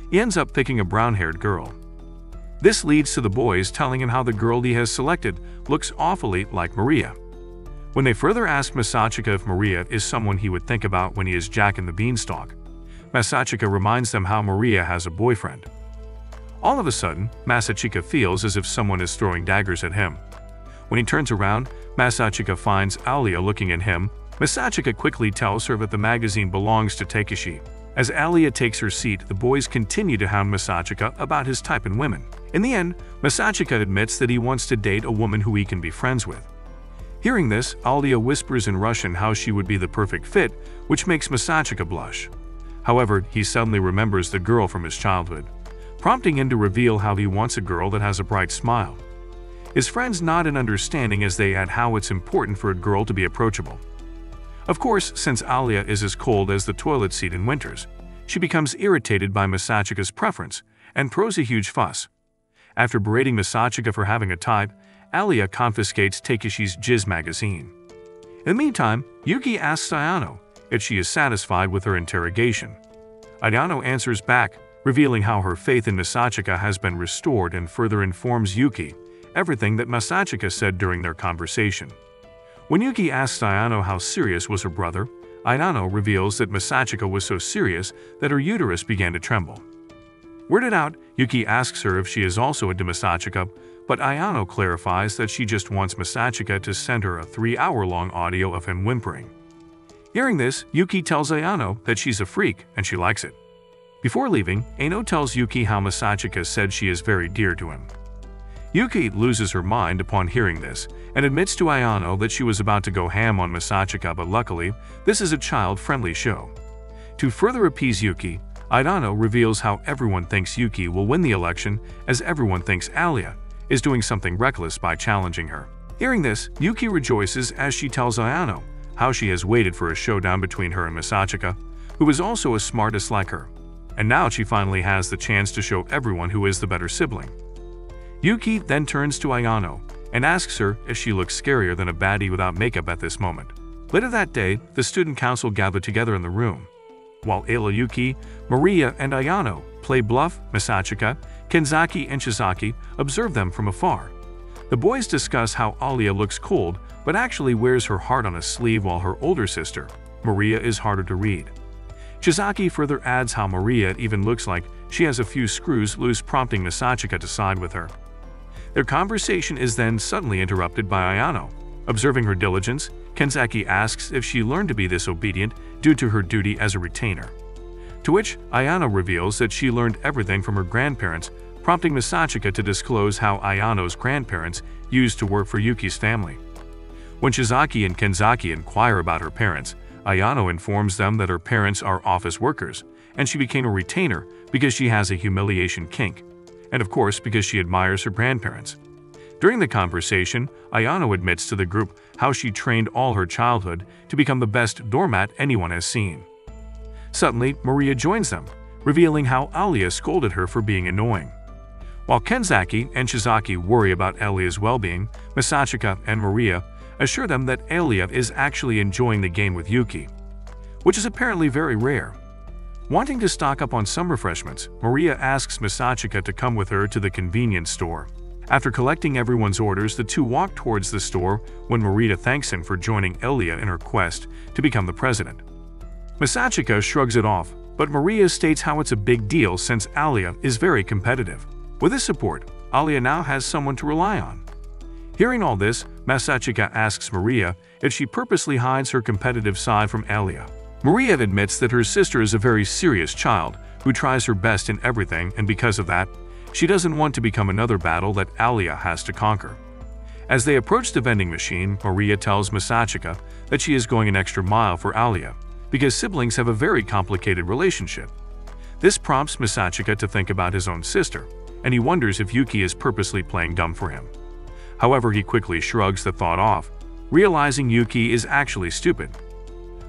he ends up picking a brown-haired girl. This leads to the boys telling him how the girl he has selected looks awfully like Maria. When they further ask Masachika if Maria is someone he would think about when he is Jack and the Beanstalk, Masachika reminds them how Maria has a boyfriend. All of a sudden, Masachika feels as if someone is throwing daggers at him. When he turns around, Masachika finds Alia looking at him. Masachika quickly tells her that the magazine belongs to Takeshi. As Alia takes her seat, the boys continue to hound Masachika about his type in women. In the end, Masachika admits that he wants to date a woman who he can be friends with. Hearing this, Alia whispers in Russian how she would be the perfect fit, which makes Masachika blush. However, he suddenly remembers the girl from his childhood, prompting him to reveal how he wants a girl that has a bright smile. His friends nod in understanding as they add how it's important for a girl to be approachable. Of course, since Alia is as cold as the toilet seat in winters, she becomes irritated by Masachika's preference and throws a huge fuss. After berating Masachika for having a type, Alia confiscates Takeshi's jizz magazine. In the meantime, Yuki asks Ayano if she is satisfied with her interrogation. Ayano answers back, revealing how her faith in Masachika has been restored and further informs Yuki everything that Masachika said during their conversation. When Yuki asks Ayano how serious was her brother, Ayano reveals that Masachika was so serious that her uterus began to tremble. Weirded out, Yuki asks her if she is also into Masachika, but Ayano clarifies that she just wants Masachika to send her a 3-hour-long audio of him whimpering. Hearing this, Yuki tells Ayano that she's a freak and she likes it. Before leaving, Ayano tells Yuki how Masachika said she is very dear to him. Yuki loses her mind upon hearing this and admits to Ayano that she was about to go ham on Masachika, but luckily, this is a child-friendly show. To further appease Yuki, Ayano reveals how everyone thinks Yuki will win the election, as everyone thinks Alia is doing something reckless by challenging her. Hearing this, Yuki rejoices as she tells Ayano how she has waited for a showdown between her and Masachika, who is also as smart as like her, and now she finally has the chance to show everyone who is the better sibling. Yuki then turns to Ayano and asks her if she looks scarier than a baddie without makeup at this moment. Later that day, the student council gathered together in the room. While Ayla, Yuki, Maria, and Ayano play bluff, Masachika, Kenzaki, and Shizaki observe them from afar. The boys discuss how Alia looks cold but actually wears her heart on a sleeve, while her older sister, Maria, is harder to read. Shizaki further adds how Maria even looks like she has a few screws loose, prompting Masachika to side with her. Their conversation is then suddenly interrupted by Ayano. Observing her diligence, Kenzaki asks if she learned to be this obedient due to her duty as a retainer. To which Ayano reveals that she learned everything from her grandparents, prompting Masachika to disclose how Ayano's grandparents used to work for Yuki's family. When Shizaki and Kenzaki inquire about her parents, Ayano informs them that her parents are office workers, and she became a retainer because she has a humiliation kink, and of course because she admires her grandparents. During the conversation, Ayano admits to the group how she trained all her childhood to become the best doormat anyone has seen. Suddenly, Maria joins them, revealing how Alia scolded her for being annoying. While Kenzaki and Shizaki worry about Alia's well-being, Masachika and Maria assure them that Alia is actually enjoying the game with Yuki. which is apparently very rare. Wanting to stock up on some refreshments, Maria asks Masachika to come with her to the convenience store. After collecting everyone's orders, the two walk towards the store when Maria thanks him for joining Elia in her quest to become the president. Masachika shrugs it off, but Maria states how it's a big deal since Alia is very competitive. With his support, Alia now has someone to rely on. Hearing all this, Masachika asks Maria if she purposely hides her competitive side from Alia. Maria admits that her sister is a very serious child who tries her best in everything, and because of that, she doesn't want to become another battle that Alia has to conquer. As they approach the vending machine, Maria tells Masachika that she is going an extra mile for Alia because siblings have a very complicated relationship. This prompts Masachika to think about his own sister, and he wonders if Yuki is purposely playing dumb for him. However, he quickly shrugs the thought off, realizing Yuki is actually stupid.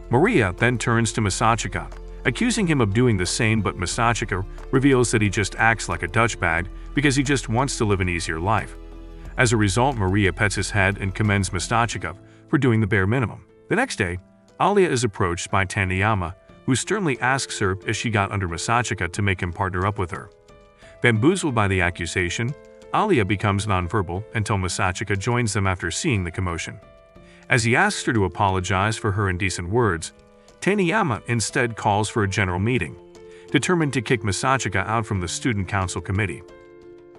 Maria then turns to Masachika, accusing him of doing the same, but Masachika reveals that he just acts like a Dutch bag because he just wants to live an easier life. As a result, Maria pets his head and commends Masachika for doing the bare minimum. The next day, Alia is approached by Taniyama, who sternly asks her if she got under Masachika to make him partner up with her. Bamboozled by the accusation, Alia becomes nonverbal until Masachika joins them after seeing the commotion. As he asks her to apologize for her indecent words, Taniyama instead calls for a general meeting, determined to kick Masachika out from the student council committee.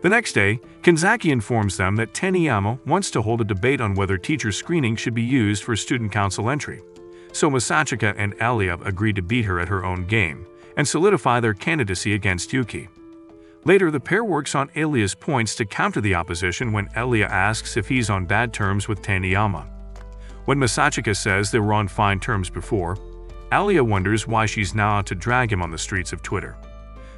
The next day, Kanzaki informs them that Taniyama wants to hold a debate on whether teacher screening should be used for student council entry, so Masachika and Alia agree to beat her at her own game and solidify their candidacy against Yuki. Later, the pair works on Alia's points to counter the opposition when Alia asks if he's on bad terms with Taniyama. When Masachika says they were on fine terms before, Alia wonders why she's now out to drag him on the streets of Twitter.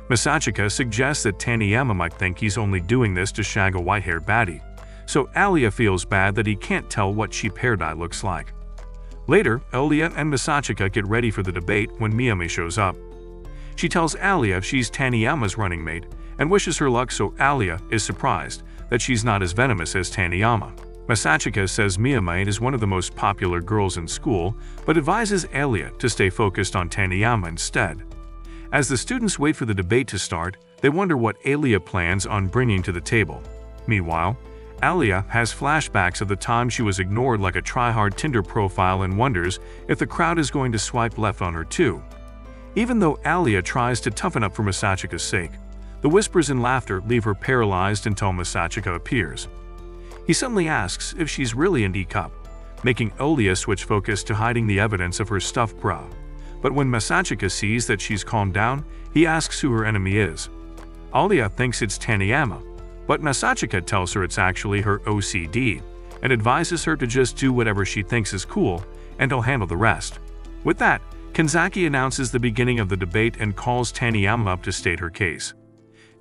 Masachika suggests that Taniyama might think he's only doing this to shag a white-haired baddie, so Alia feels bad that he can't tell what cheap hair dye looks like. Later, Alia and Masachika get ready for the debate when Miyame shows up. She tells Alia she's Taniyama's running mate and wishes her luck, so Alia is surprised that she's not as venomous as Taniyama. Masachika says Miyame is one of the most popular girls in school, but advises Alia to stay focused on Taniyama instead. As the students wait for the debate to start, they wonder what Alia plans on bringing to the table. Meanwhile, Alia has flashbacks of the time she was ignored like a try-hard Tinder profile and wonders if the crowd is going to swipe left on her too. Even though Alia tries to toughen up for Masachika's sake, the whispers and laughter leave her paralyzed until Masachika appears. He suddenly asks if she's really in D-cup, making Alia switch focus to hiding the evidence of her stuffed bra. But when Masachika sees that she's calmed down, he asks who her enemy is. Alia thinks it's Taniyama, but Masachika tells her it's actually her OCD and advises her to just do whatever she thinks is cool and he'll handle the rest. With that, Kanzaki announces the beginning of the debate and calls Taniyama up to state her case.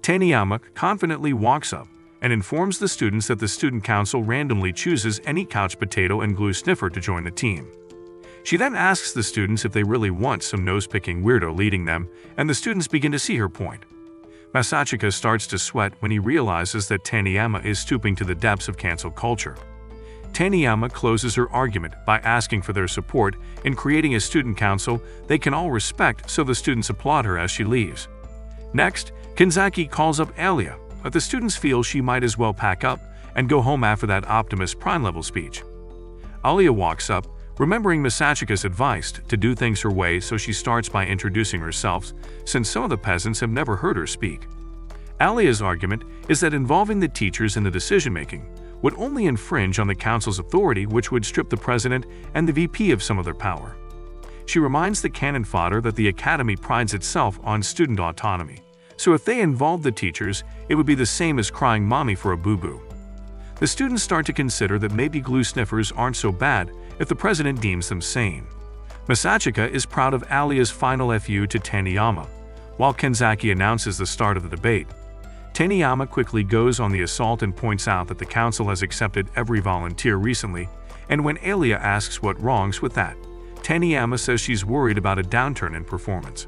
Taniyama confidently walks up and informs the students that the student council randomly chooses any couch potato and glue sniffer to join the team. She then asks the students if they really want some nose-picking weirdo leading them, and the students begin to see her point. Masachika starts to sweat when he realizes that Taniyama is stooping to the depths of cancel culture. Taniyama closes her argument by asking for their support in creating a student council they can all respect, so the students applaud her as she leaves. Next, Kanzaki calls up Alia, but the students feel she might as well pack up and go home after that Optimus Prime level speech. Alia walks up, remembering Masachika's advice to do things her way, so she starts by introducing herself, since some of the peasants have never heard her speak. Alia's argument is that involving the teachers in the decision-making would only infringe on the council's authority, which would strip the president and the VP of some of their power. She reminds the cannon fodder that the academy prides itself on student autonomy, so if they involved the teachers, it would be the same as crying mommy for a boo-boo. The students start to consider that maybe glue sniffers aren't so bad if the president deems them sane. Masachika is proud of Alia's final FU to Taniyama, while Kanzaki announces the start of the debate. Taniyama quickly goes on the assault and points out that the council has accepted every volunteer recently, and when Alia asks what wrongs with that, Taniyama says she's worried about a downturn in performance.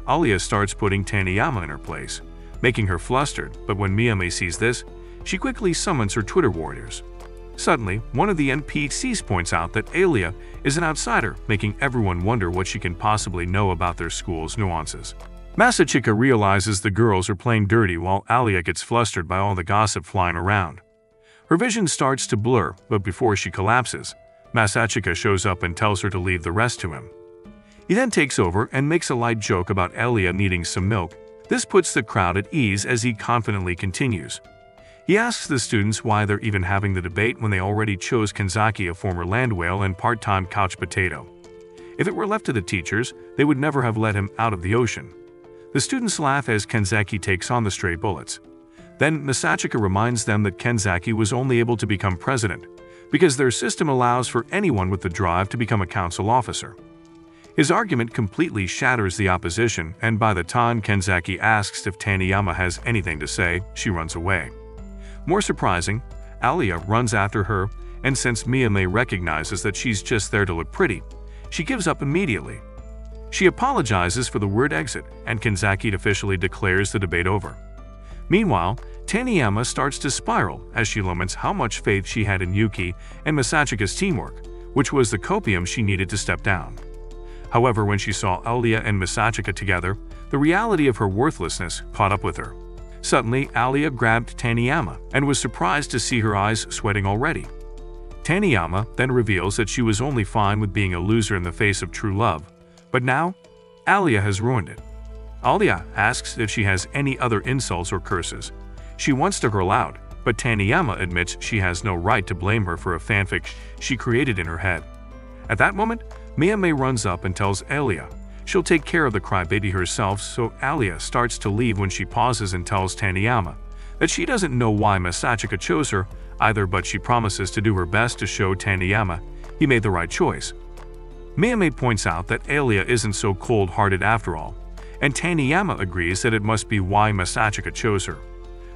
Alia starts putting Taniyama in her place, making her flustered, but when Miyame sees this, she quickly summons her Twitter warriors. Suddenly, one of the NPCs points out that Alia is an outsider, making everyone wonder what she can possibly know about their school's nuances. Masachika realizes the girls are playing dirty while Alia gets flustered by all the gossip flying around. Her vision starts to blur, but before she collapses, Masachika shows up and tells her to leave the rest to him. He then takes over and makes a light joke about Alia needing some milk. This puts the crowd at ease as he confidently continues. He asks the students why they're even having the debate when they already chose Kenzaki, a former land whale and part-time couch potato. If it were left to the teachers, they would never have let him out of the ocean. The students laugh as Kenzaki takes on the stray bullets. Then Masachika reminds them that Kenzaki was only able to become president because their system allows for anyone with the drive to become a council officer. His argument completely shatters the opposition, and by the time Kenzaki asks if Taniyama has anything to say, she runs away. More surprising, Alia runs after her, and since Miyame recognizes that she's just there to look pretty, she gives up immediately. She apologizes for the word exit, and Kenzaki officially declares the debate over. Meanwhile, Taniyama starts to spiral as she laments how much faith she had in Yuki and Masachika's teamwork, which was the copium she needed to step down. However, when she saw Alia and Masachika together, the reality of her worthlessness caught up with her. Suddenly, Alia grabbed Taniyama and was surprised to see her eyes sweating already. Taniyama then reveals that she was only fine with being a loser in the face of true love, but now, Alia has ruined it. Alia asks if she has any other insults or curses. She wants to hurl out, but Taniyama admits she has no right to blame her for a fanfic she created in her head. At that moment, Miyame runs up and tells Alia she'll take care of the crybaby herself, so Alia starts to leave when she pauses and tells Taniyama that she doesn't know why Masachika chose her either, but she promises to do her best to show Taniyama he made the right choice. Miyame points out that Alia isn't so cold-hearted after all, and Taniyama agrees that it must be why Masachika chose her.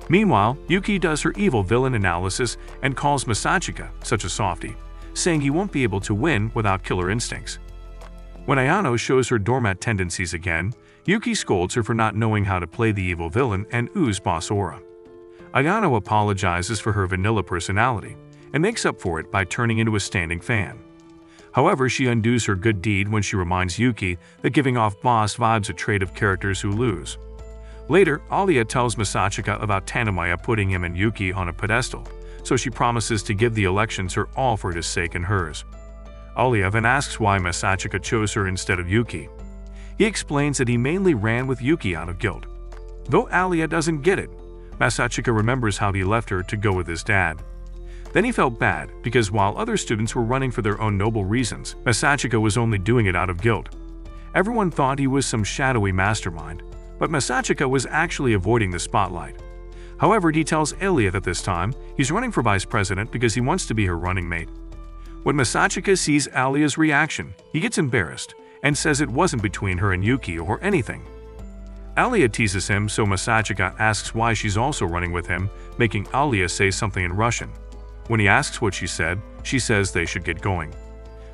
Meanwhile, Yuki does her evil villain analysis and calls Masachika such a softie, saying he won't be able to win without killer instincts. When Ayano shows her doormat tendencies again, Yuki scolds her for not knowing how to play the evil villain and ooze boss aura. Ayano apologizes for her vanilla personality and makes up for it by turning into a standing fan. However, she undoes her good deed when she reminds Yuki that giving off boss vibes a trait of characters who lose. Later, Alia tells Masachika about Tanimaya putting him and Yuki on a pedestal, so she promises to give the elections her all for his sake and hers. Alia then asks why Masachika chose her instead of Yuki. He explains that he mainly ran with Yuki out of guilt. Though Alia doesn't get it, Masachika remembers how he left her to go with his dad. Then he felt bad because while other students were running for their own noble reasons, Masachika was only doing it out of guilt. Everyone thought he was some shadowy mastermind, but Masachika was actually avoiding the spotlight. However, he tells Alia that this time, he's running for vice president because he wants to be her running mate. When Masachika sees Alia's reaction, he gets embarrassed and says it wasn't between her and Yuki or anything. Alia teases him, so Masachika asks why she's also running with him, making Alia say something in Russian. When he asks what she says they should get going.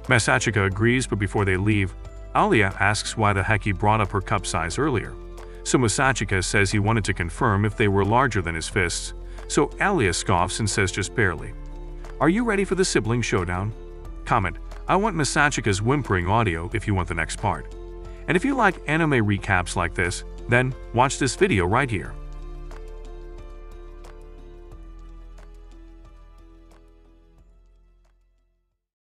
Masachika agrees, but before they leave, Alia asks why the heck he brought up her cup size earlier. So Masachika says he wanted to confirm if they were larger than his fists, so Alia scoffs and says just barely. Are you ready for the sibling showdown? Comment, I want Masachika's whimpering audio if you want the next part. And if you like anime recaps like this, then watch this video right here.